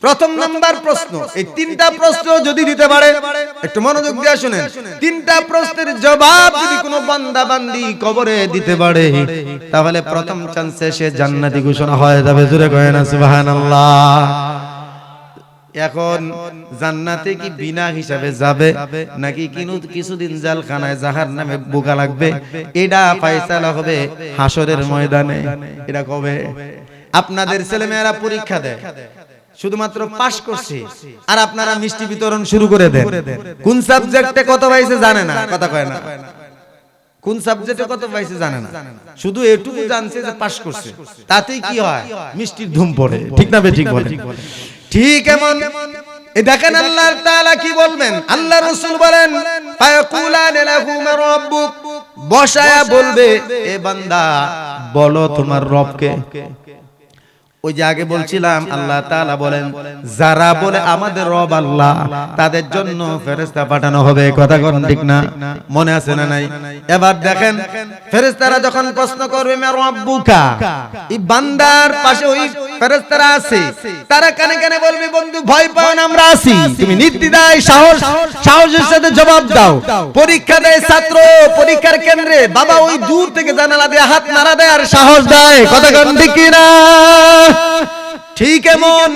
S1: প্রথম নাম্বার প্রশ্ন, এই তিনটা প্রশ্ন যদি দিতে পারে, একটু মনোযোগ দিয়ে শুনেন, তিনটা প্রশ্নের জবাব যদি কোনো বান্দা বান্দি কবরে দিতে পারে, তাহলে প্রথম চান্সে সে জান্নাতি ঘোষণা হয়ে যাবে। জোরে কয় না সুবহানাল্লাহ। এখন জান্নাতে কি বিনা হিসাবে যাবে নাকি কিছুদিন জালখানায় জাহান্নামে বোকা লাগবে, এটা ফয়সালা হবে হাসরের ময়দানে। এটা কবে? আপনাদের ছেলেমেয়েরা পরীক্ষা দেয়, শুধুমাত্র পাস করছে, আর আপনারা মিষ্টি বিতরণ শুরু করে দেন। কোন সাবজেক্টে কত পাইছে জানে না, কথা কয় না। কোন সাবজেক্টে কত পাইছে জানে না, শুধু এটুকু জানছে যে পাস করছে, তাতেই কি হয়, মিষ্টির ধুম পড়ে। ঠিক না ঠিক বলে? ঠিক এমন দেখেন আল্লাহ তাআলা কি বলবেন। আল্লাহ রাসূল বলেন, ফায়াকুলান লাহু মা রাব্বুক, বসায়া বলবে, এ বান্দা বলো তোমার রবকে। ওই যে আগে বলছিলাম আল্লাহ তাআলা বলেন, যারা বলে আমাদের রব আল্লাহ, তাদের জন্য ফেরেশতা পাঠানো হবে। কথা কোন ঠিক না? মনে আছে না নাই? এবার দেখেন, ফেরেশতারা যখন প্রশ্ন করবে মা রাব্বুকা, এই বান্দার পাশে ওই ফেরেশতারা আছে, তারা কানে কানে বলবে, বন্ধু ভয় পাও না, আমরা আছি, তুমি নির্দ্বিধায় সাহসের সাথে জবাব দাও। পরীক্ষা দেয় ছাত্র পরীক্ষার কেন্দ্রে, বাবা ওই দূর থেকে জানালা দিয়ে হাত নাড়া দেয় আর সাহস দেয়। কথা কোন ঠিক না? ঠিক এমন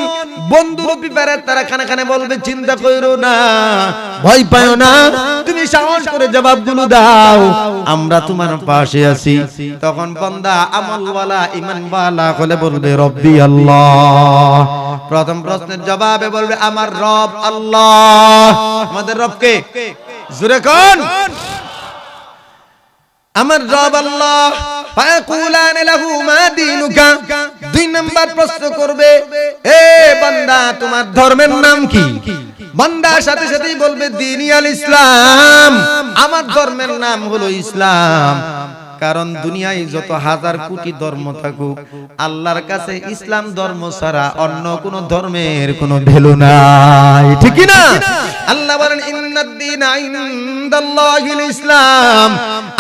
S1: বন্ধুরূপী প্যারেট তারা খানে খানে বলবে, চিন্তা কইরো না, ভয় পাও না, তুমি সাহস করে জবাবগুলো দাও, আমরা তোমার পাশে আছি। তখন বান্দা আমলওয়ালা ঈমানওয়ালা হলে বলবে, রব্বি আল্লাহ। প্রথম প্রশ্নের জবাবে বলবে, আমার রব আল্লাহ। আমাদের রব কে? জোরে কোন? আমার রব আল্লাহ। ফায়াকুলান লাহু মা দীনুকা, দুই নাম্বার প্রশ্ন করবে, এ বান্দা তোমার ধর্মের নাম কি? বান্দা সাথে সাথেই বলবে, দীনি আল ইসলাম, আমার ধর্মের নাম হলো ইসলাম। কারণ দুনিয়ায় যত হাজার কোটি ধর্ম থাকুক, আল্লাহর কাছে ইসলাম ধর্ম ছাড়া অন্য কোন ধর্মের কোনো ভ্যালু নাই, ঠিক কি না? আল্লাহ বলেন ইন্নাদ-দীনা ইনদাল্লাহিল ইসলাম,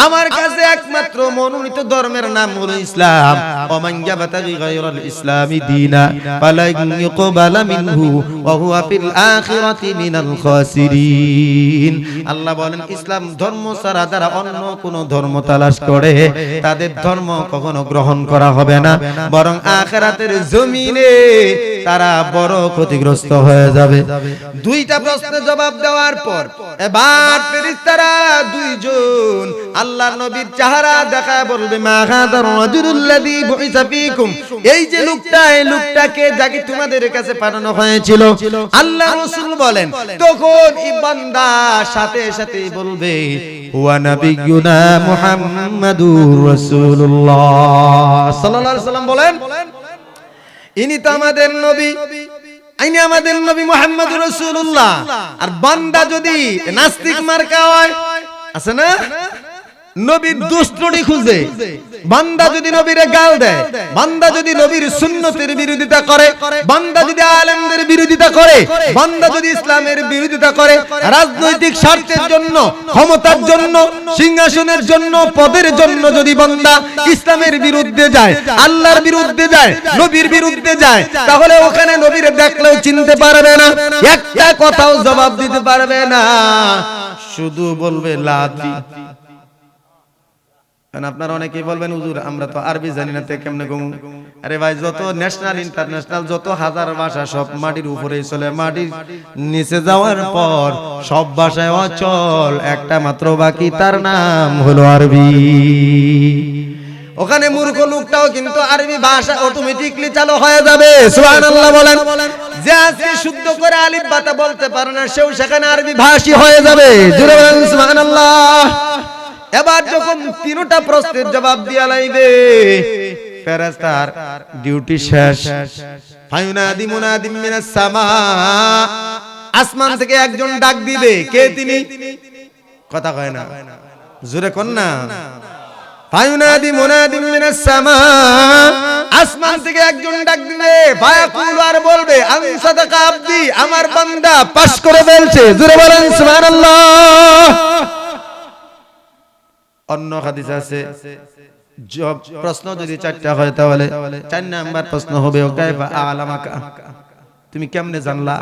S1: আমার কাছে একমাত্র মনোনীত ধর্মের নাম হলো ইসলাম। ওয়া মান ইয়াবতাগি গায়রাল ইসলামি দীনা ফালান ইউকবালা মিনহু ওয়া হুয়া ফিল আখিরাতি মিনাল খাসিরিন। আল্লাহ বলেন ইসলাম ধর্ম ছাড়া যারা অন্য কোন ধর্ম তালাশ করে তাদের ধর্ম কখনো গ্রহণ করা হবে না, বরং আখিরাতের জমিনে তারা বড় ক্ষতিগ্রস্ত হয়ে যাবে। দুইটা প্রশ্নের জবাব দেওয়ার পর এবার ফেরেশতারা দুইজন আল্লাহর নবীর চেহারা দেখায় বলবে মা হাদার রাজুলুল্লাযী বুইসা ফীকুম, এই যে লোকটা, এই লোকটাকে যাকে তোমাদের কাছে পাঠানো হয়েছিল। আল্লাহ রাসূল বলেন তখন এই বান্দা সাথে সাথে বলবে হুয়া নাবিয়ুনা মুহাম্মাদুর রাসূলুল্লাহ সাল্লাল্লাহু আলাইহি ওয়াসাল্লাম বলেন ইনি তো আমাদের নবী, ইনি আমাদের নবী মুহাম্মদুর রাসূলুল্লাহ। আর বান্দা যদি নাস্তিক মার্কা হয়, আছে না, নবীর দুষ্টটি খুঁজে, বান্দা যদি নবীরে গাল দেয়, বান্দা যদি নবীর সুন্নতের বিরোধিতা করে, বান্দা যদি আলেমদের বিরোধিতা করে, বান্দা যদি ইসলামের বিরোধিতা করে, রাজনৈতিক স্বার্থের জন্য, ক্ষমতার জন্য, সিংহাসনের জন্য, পদের জন্য যদি বান্দা ইসলামের বিরুদ্ধে যায়, আল্লাহর বিরুদ্ধে যায়, নবীর বিরুদ্ধে যায়, তাহলে ওখানে নবীরে দেখলেও চিনতে পারবে না, একটা কথাও জবাব দিতে পারবে না, শুধু বলবে লাদি। আপনারা অনেকেই বলবেন হুজুর আমরা তো আরবি জানি না, তে কেমনে গম? আরে ভাই, যত ন্যাশনাল ইন্টারন্যাশনাল যত হাজার ভাষা সব মাটির উপরেই চলে, মাটির নিচে যাওয়ার পর সব ভাষায় অচল, একটা মাত্র বাকি, তার নাম হলো আরবি। ওখানে মূর্খ লোকটাও কিন্তু আরবি ভাষা অটোমেটিকলি চালু হয়ে যাবে, সুবহানাল্লাহ বলেন। যে আজকে শুদ্ধ করে আলিফ বাতা বলতে পারে না, সেও সেখানে আরবি ভাষী হয়ে যাবে, জোরে বলেন সুবহানাল্লাহ। এবার যখন তিনটা প্রশ্নের জবাব দিয়া লাইবে, ফেরেশতার ডিউটি শেষ। ফায়ুনাদি মুনাদিম মিনাস সামা, আসমান থেকে একজন ডাক দিবে, কে তিনি? কথা কয় না, জোরে কোন না। ফায়ুনাদি মুনাদিম মিনাস সামা, আসমান থেকে একজন ডাক দিবে, ফায়াকুল, আর বলবে আন সাদাকা আবদি, আমার বান্দা পাস করে ফেলছে, জোরে বলেন সুবহানাল্লাহ। অন্য হাদিস আছে প্রশ্ন যদি চারটা হয় তাহলে 4 নাম্বার প্রশ্ন হবে ও কাইফা আলামাকা, তুমি কেমনে জানলা?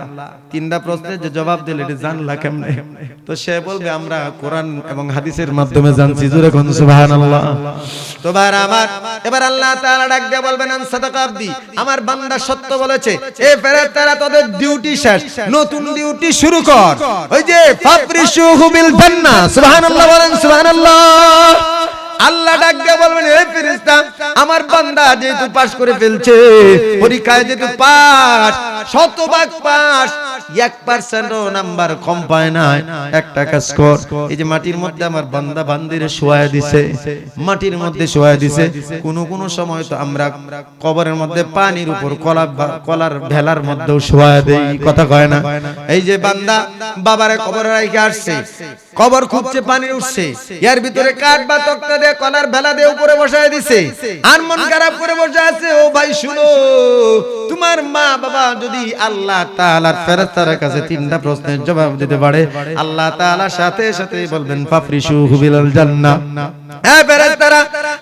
S1: তিনটা প্রশ্নের যে জবাব দিলে এটা জানলা কেমনে? তো সে বলবে আমরা কোরআন এবং হাদিসের মাধ্যমে জানছি, জোরে কোন সুবহানাল্লাহ। তো ভাই আমার, এবার আল্লাহ তাআলা ডাক দিয়ে বলবেন আন সাদাকা আবদি, আমার বান্দা সত্য বলেছে। এই ফেরেশতারা তোদের ডিউটি শেষ, নতুন ডিউটি শুরু কর। ওই যে ফাফরিশুহু বিল জান্নাহ, সুবহানাল্লাহ বলেন সুবহানাল্লাহ। আল্লাহ ডাক দিয়ে বলবেন এই ফেরেশতা, আমার বান্দা যেহেতু পাস করে ফেলছে, পরীক্ষায় যেহেতু পাস, শতভাগ পাস, 1% নাম্বার কম পায় না, একটা কাজ কর, এই যে মাটির মধ্যে আমার বান্দা বান্দিরে শোয়ায় দিছে, মাটির মধ্যে শোয়ায় দিছে। কোন সময় তো আমরা কবরের মধ্যে পানির উপর কলার ভেলার মধ্যেও শোয়ায় দেই, কথা কয় না। এই যে বান্দা বাবারে কবরে রাইখে আসছে, কবর খুঁজছে, পানি উঠছে, এর ভিতরে কাঠ বা তক্তা দিয়ে কলার ভেলা দিয়ে উপরে বসায় দিছে, আর মন খারাপ করে বসে আছে। ও ভাই শুনো, তোমার মা বাবা যদি আল্লাহ তাআলার ফেরেশতার কাছে তিনটা প্রশ্নের জবাব দিতে পারে, আল্লাহ তাআলা সাথে সাথে বলবেন ফাফরিশুহু বিল জান্নাহ, এই ফেরেশতারা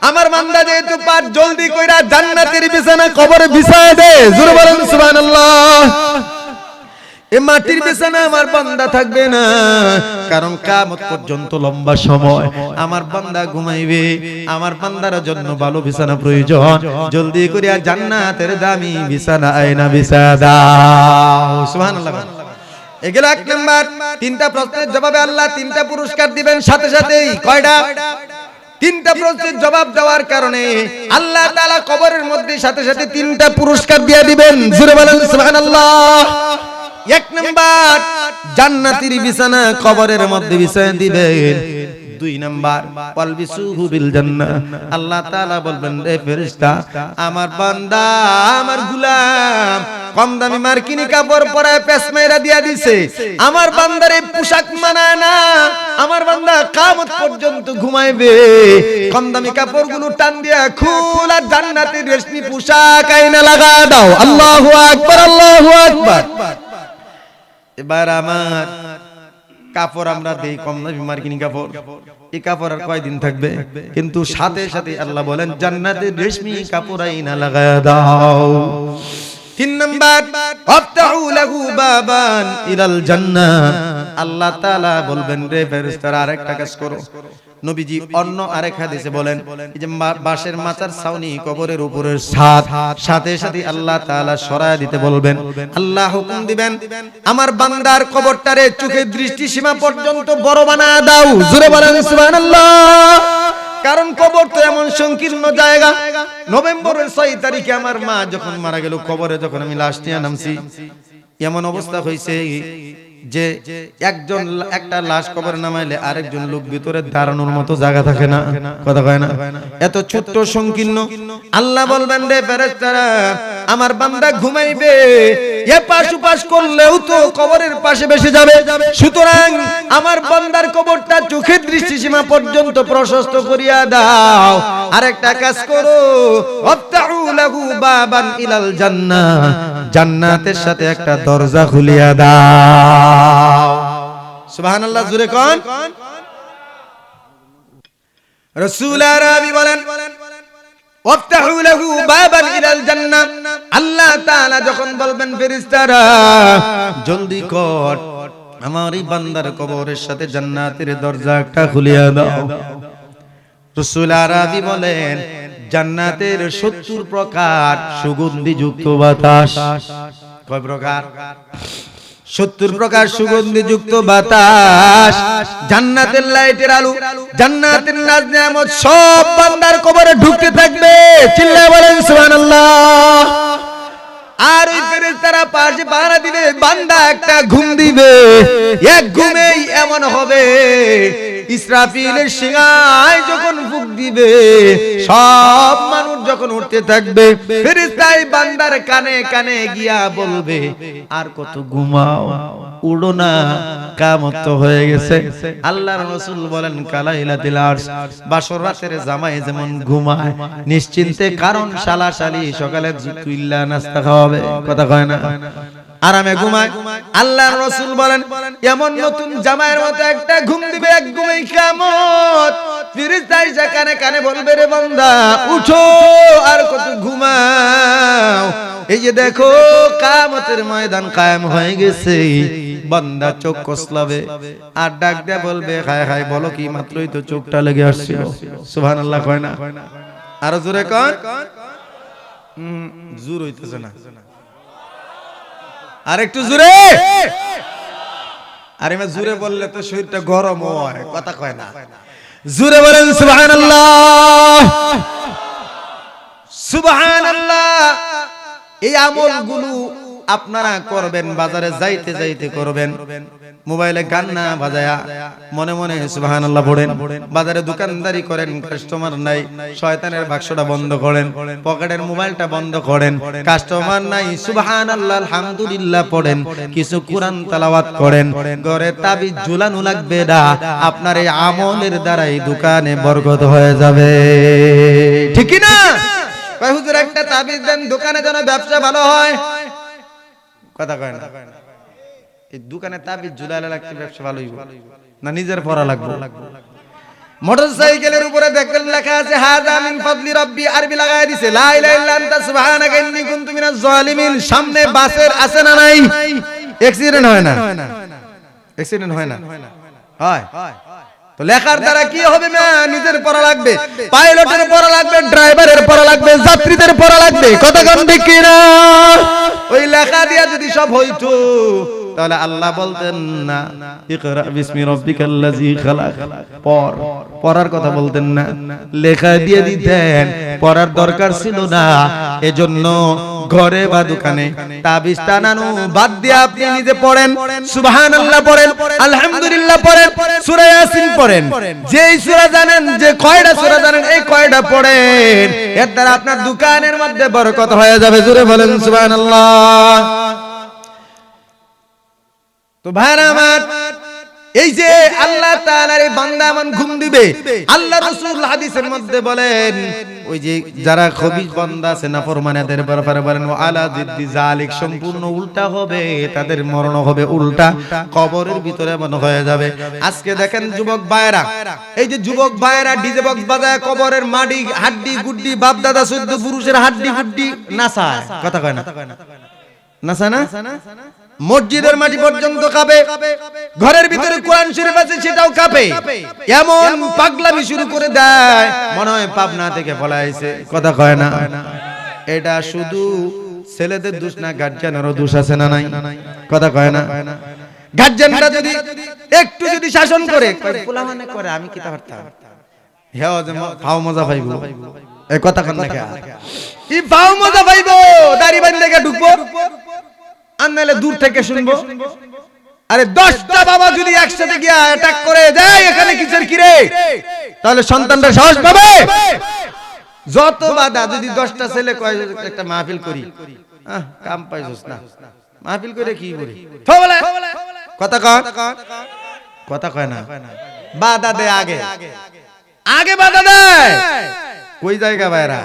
S1: আমার বান্দা যেহেতু পার, জলদি কইরা জান্নাতের বিছানা কবরে বিছায় দে, জোরে বলেন সুবহানাল্লাহ। এই মাটির বিছানা আমার বান্দা থাকবে না, কারণ কিয়ামত পর্যন্ত লম্বা সময় আমার বান্দা ঘুমাইবে। আমার বান্দার জন্য ভালো বিছানা প্রয়োজন, জলদি করিয়া জান্নাতের দামি বিছানা আয়না বিছায়া দাও, সুবহানাল্লাহ। এগুলো এক নাম্বার। তিনটা প্রশ্নের জবাবে আল্লাহ তিনটা পুরস্কার দিবেন সাথে সাথেই। কয়টা? তিনটা প্রশ্নের জবাব দেওয়ার কারণে আল্লাহ তাআলা কবরের মধ্যে সাথে সাথে তিনটা পুরস্কার দিয়ে দিবেন, জোরে বলেন সুবহানাল্লাহ। এক নাম্বার, জান্নাতের বিছানা কবরের মধ্যে বিছায় দিবেন। 2 নাম্বার ওয়ালবিসুহু বিল জান্নাহ আল্লাহ তাআলা বলবেন রে ফেরেশতা আমার বান্দা আমার গোলাম কম দামি মার্কিনি কাপড় পরায় পেছ মাইরা দিয়া দিছে আমার বান্দার এই পোশাক মানায় না আমার বান্দা কিয়ামত পর্যন্ত ঘুমাইবে কম দামি কাপড়গুলো টান দিয়া খুল আর জান্নাতের রেশমি পোশাক আইনা লাগা দাও আল্লাহু আকবার আল্লাহু আকবার এবার আমার কাপড় আমরা দেই কম দামি মার্কিনি কাপড় এই কাপড় আর কয়দিন থাকবে কিন্তু সাথে সাথে আল্লাহ বলেন জান্নাতের রেশমি কাপড় আইনা লাগা দাও 3 নাম্বার আফতাহু লাহু বাবান ইলাল জান্নাহ আল্লাহ তাআলা বলবেন রে ফেরেশতারা আরেকটা কাজ করো নবীজি অন্য আরেক হাদিসে বলেন এই যে বাঁশের মাচার ছাউনি কবরের উপরের ছাদ সাথে সাথে আল্লাহ তাআলা সরায় দিতে বলবেন আল্লাহ হুকুম দিবেন আমার বান্দার কবরটারে চোখের দৃষ্টি সীমা পর্যন্ত বড় বানায় দাও জোরে বলেন সুবহানাল্লাহ কারণ কবর তো এমন সংকীর্ণ জায়গা নভেম্বরের 6 তারিখে আমার মা যখন মারা গেল কবরে যখন আমি লাশ নিয়ে নামছি এমন অবস্থা হইছে যে একজন একটা লাশ কবরে নামাইলে আরেকজন লোক ভিতরে দাঁড়ানোর মতো জায়গা থাকে না কথা কয় না এত ছোট্ট সংকীর্ণ আল্লাহ বলবেন রে ফেরেশতারা আমার বান্দা ঘুমাইবে এ পাশ ওপাশ করলেও তো কবরের পাশে বসে যাবে সুতরাং আমার বান্দার কবরটা চোখের দৃষ্টিসীমা পর্যন্ত প্রশস্ত করিয়া দাও আরেকটা কাজ করো আফতাহু লাহু বাবান ইলাল জান্নাহ জান্নাতের সাথে একটা দরজা খুলিয়া দাও সুবহানাল্লাহ জোরে কোন রাসূল আরবি বলেন ওয়াফতাহু লাহু বাবান ইলাল জান্নাহ আল্লাহ তাআলা যখন বলবেন ফেরেশতারা জলদি কর আমার এই বান্দার কবরের সাথে জান্নাতের দরজা একটা খুলিয়া দাও রাসূল আরবি বলেন জান্নাতের 70 প্রকার সুগন্ধি যুক্ত বাতাস কয় প্রকার 70 প্রকার সুগন্ধি যুক্ত বাতাস জান্নাতের লাইটের আলো জান্নাতের নাজ নিয়ামত সব বান্দার কবরে ঢুকতে থাকবে চিল্লায়ে বলেন সুবহানাল্লাহ আর ওই ফেরেশতারা পাশে পাহারা দিবে বান্দা একটা ঘুম দিবে এক ঘুমেই এমন হবে ইসরাফিলের সিংহায় যখন ফুঁক দিবে সব মানুষ যখন উঠতে থাকবে ফেরেশতাই বান্দার কানে কানে গিয়া বলবে আর কত ঘুমাও উড়ো না কিয়ামত হয়ে গেছে আল্লাহর রাসূল বলেন কালাইলাতিল আরশ বাসর রাতের জামাই যেমন ঘুমায় নিশ্চিন্তে কারণ শালাশালি সকালে তুইল্লা নাস্তা খাওয়াবে কথা কয় না আরামে ঘুমায় আল্লাহর রাসূল বলেন এমন নতুন জামাইয়ের মতো একটা ঘুম দিবে এক ঘুমেই কিয়ামত ফেরেশতা এসে কানে কানে বলবে রে বান্দা উঠো আর কত ঘুমাও এই যে দেখো কিয়ামতের ময়দান কায়েম হয়ে গেছে বান্দা চোখ কসলাবে আর ডাক দিয়ে বলবে হায় হায় বলো কি মাত্রই তো চোখটা লেগে আসছিল সুবহানাল্লাহ কয় না আর জোরে কোন জোর হইতেছে না আর একটু জোরে আরে মা জোরে বললে তো শরীরটা গরম হয় কথা কয় না জোরে বলেন সুবহানাল্লাহ সুবহানাল্লাহ এই আমলগুলো আপনারা করবেন বাজারে যাইতে যাইতে করবেন মোবাইলে গান না বাজায়া মনে মনে সুবহানাল্লাহ পড়েন বাজারে দোকানদারি করেন কাস্টমার নাই শয়তানের বাক্সটা বন্ধ করেন পকেটের মোবাইলটা বন্ধ করেন কাস্টমার নাই সুবহানাল্লাহ আলহামদুলিল্লাহ পড়েন কিছু কোরআন তেলাওয়াত করেন ঘরে তাবিজ ঝুলানো লাগবে না আপনার এই আমলের দ্বারাই দোকানে বরকত হয়ে যাবে ঠিক কি না কয় হুজুর একটা তাবিজ দেন দোকানে যেন ব্যবসা ভালো হয় কথা কয় না এই দোকানে তাবিজ ঝুলালে লাগতে ব্যবসা ভালো হইব না নিজের পড়া লাগবে মোটরসাইকেলের উপরে দেখবেন লেখা আছে হাযা মিন ফাদলি রাব্বি আরবি লাগায় দিছে লা ইলাহা ইল্লা আনতা সুবহানাকা ইন্নী কুনতু মিনাজ জালিমিন সামনে বাসের আছে না নাই অ্যাক্সিডেন্ট হয় না অ্যাক্সিডেন্ট হয় না হয় তো লেখার দ্বারা কি হবে না নিজের পড়া লাগবে পাইলটের পড়া লাগবে ড্রাইভারের পড়া লাগবে যাত্রীদের পড়া লাগবে কথা কোন ঠিক কি না ওই লেখা দিয়া যদি সব হইতো তাহলে আল্লাহ বলতেন না ইকরা বিসমি রাব্বিকাল্লাযী খালাক পড়ার কথা বলতেন না লেখা দিয়ে দিতেন পড়ার দরকার ছিল না এজন্য ঘরে বা দোকানে তাবিজ টানানো বাদ দিয়ে আপনি নিজে পড়েন, সুবহানাল্লাহ পড়েন, আলহামদুলিল্লাহ পড়েন, সূরা ইয়াসিন পড়েন, যেই সূরা জানেন, যে কয়টা সূরা জানেন এই কয়টা পড়েন, এর দ্বারা আপনার দোকানের মধ্যে বরকত হয়ে যাবে। জোরে বলেন সুবহানাল্লাহ। তো ভাইরা আমার, এই যে আল্লাহ তাআলার এই বান্দা এমন ঘুম দিবে, আল্লাহ রাসূল হাদিসের মধ্যে বলেন, ওই যে যারা খবিস বান্দা আছে নাফরমানদের ব্যাপারে বলেন, ওয়া আলা জিদ্দি জালিক, সম্পূর্ণ উল্টা হবে, তাদের মরণ হবে উল্টা, কবরের ভিতরে এমন হয়ে যাবে। আজকে দেখেন যুবক ভাইরা, এই যে যুবক ভাইরা ডিজে বক্স বাজায় কবরের মাটি হাড্ডি গুড্ডি বাপ দাদা 14 পুরুষের হাড্ডি গুড্ডি নাচায়, কথা কয় না, নাচা না, মসজিদের মাটি পর্যন্ত কাঁপে, ঘরের ভিতরে কোরআন শরীফ আছে সেটাও কাঁপে, এমন পাগলামি শুরু করে দেয় মনে হয় পাবনা থেকে পলাইছে, কথা কয় না। এটা শুধু ছেলেদের দোষ না, গার্জিয়ানেরও দোষ আছে না নাই, কথা কয় না। গার্জিয়ানরা যদি একটু যদি শাসন করে, পোলা মানে করে আমি কি তা পারতাম, হ্যাঁ যে ফাও মজা পাইবো, এই কথা কন না, কি ফাও মজা পাইবো, দাড়ি বাঁধলে ঢুকবো, আর নাহলে দূর থেকে শুনবো। আরে 10টা বাবা যদি একসাথে গিয়া অ্যাটাক করে দেয় এখানে কিসের কিরে, তাহলে সন্তানরা সাহস পাবে? যত বাধা, যদি 10টা ছেলে কয় একটা মাহফিল করি, কাম পাইছস না, মাহফিল করে কি করি, কথা কয়, কথা কয় না, বাধা দেয়, আগে আগে বাধা দেয়, কই জায়গা বাইরা,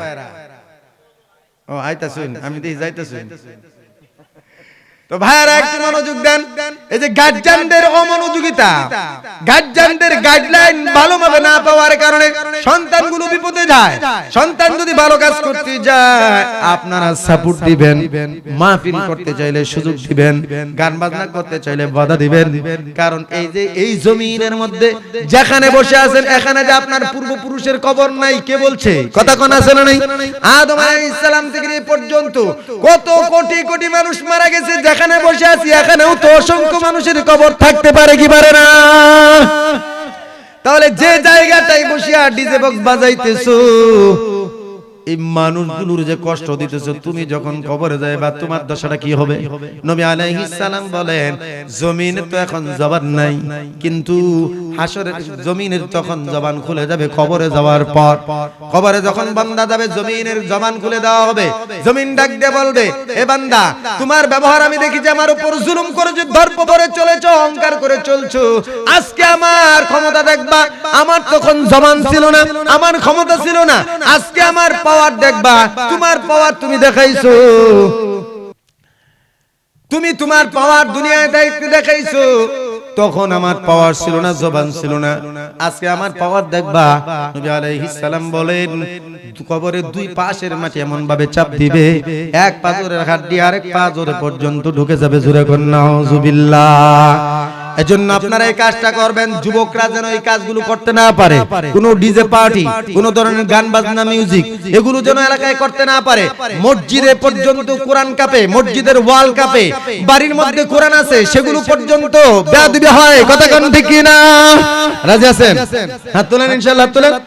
S1: ও আইতাছুন, আমি দেখি যাইতাছুন। তো ভাইরা একটু মনোযোগ দেন, এই যে গার্জিয়ানদের অমনোযোগিতা, গার্জিয়ানদের গাইডলাইন ভালোভাবে না পাওয়ার কারণে সন্তানগুলো বিপদে যায়। সন্তান যদি ভালো কাজ করতে যায় আপনারা সাপোর্ট দিবেন, মাহফিল করতে চাইলে সুযোগ দিবেন, গান বাজনা করতে চাইলে বাধা দিবেন, কারণ এই যে এই জমিনের মধ্যে যেখানে বসে আছেন এখানে যে আপনার পূর্বপুরুষের কবর নাই, কে বলছে, কথা কোন আছে না নাই? আদম আলাইহিস সালাম থেকে এই পর্যন্ত কত কোটি কোটি মানুষ মারা গেছে, এখানে বসে আছি এখানেও তো অসংখ্য মানুষের কবর থাকতে পারে কি পারে না? তাহলে যে জায়গাটাই বসিয়া ডিজে বক্স বাজাইতেছো, এই মানুষগুলোর যে কষ্ট দিতেছো, তুমি যখন কবরে যাইবা তোমার দশাটা কি হবে? নবী আলাইহিস সালাম বলেন, জমিনে তো এখন জবান নাই, কিন্তু হাসরের জমিনের তখন জবান খুলে যাবে কবরে যাওয়ার পর। কবরে যখন বান্দা যাবে জমিনের জবান খুলে দেওয়া হবে, জমিন ডাক দিয়ে বলবে, এ বান্দা তোমার ব্যবহার আমি দেখি যে আমার উপর জুলুম করেছো, দর্প করে চলেছো, অহংকার করে চলছো, আজকে আমার ক্ষমতা দেখবা, আমার তখন জবান ছিল না, আমার ক্ষমতা ছিল না, আজকে আমার পাওয়ার দেখবা, তোমার পাওয়ার তুমি দেখাইছো, তুমি তোমার পাওয়ার দুনিয়ায় দায়িত্ব দেখাইছো, তখন আমার পাওয়ার ছিল না, জবান ছিল না, আজকে আমার পাওয়ার দেখবা। নবী আলাইহিস সালাম বলেন, কবরের দুই পাশের মাটি এমন ভাবে চাপ দিবে, এক পাজরের হাড্ডি আরেক পাজরে পর্যন্ত ঢুকে যাবে, জোরে কোন নাউজুবিল্লাহ। এজন্য আপনারা এই কাজটা করবেন, যুবকরা যেন এই কাজগুলো করতে না পারে, কোন ডিজে পার্টি, কোন ধরনের গান বাজনা মিউজিক এগুলো যেন এলাকায় করতে না পারে। মসজিদে পর্যন্ত কোরআন কাঁপে, মসজিদের ওয়াল কাঁপে, বাড়ির মধ্যে কোরআন আছে সেগুলো পর্যন্ত বেয়াদবি হয়, কথা কোন ঠিক কি না? রাজি আছেন? হাত তোলেন, ইনশাআল্লাহ হাত তোলেন।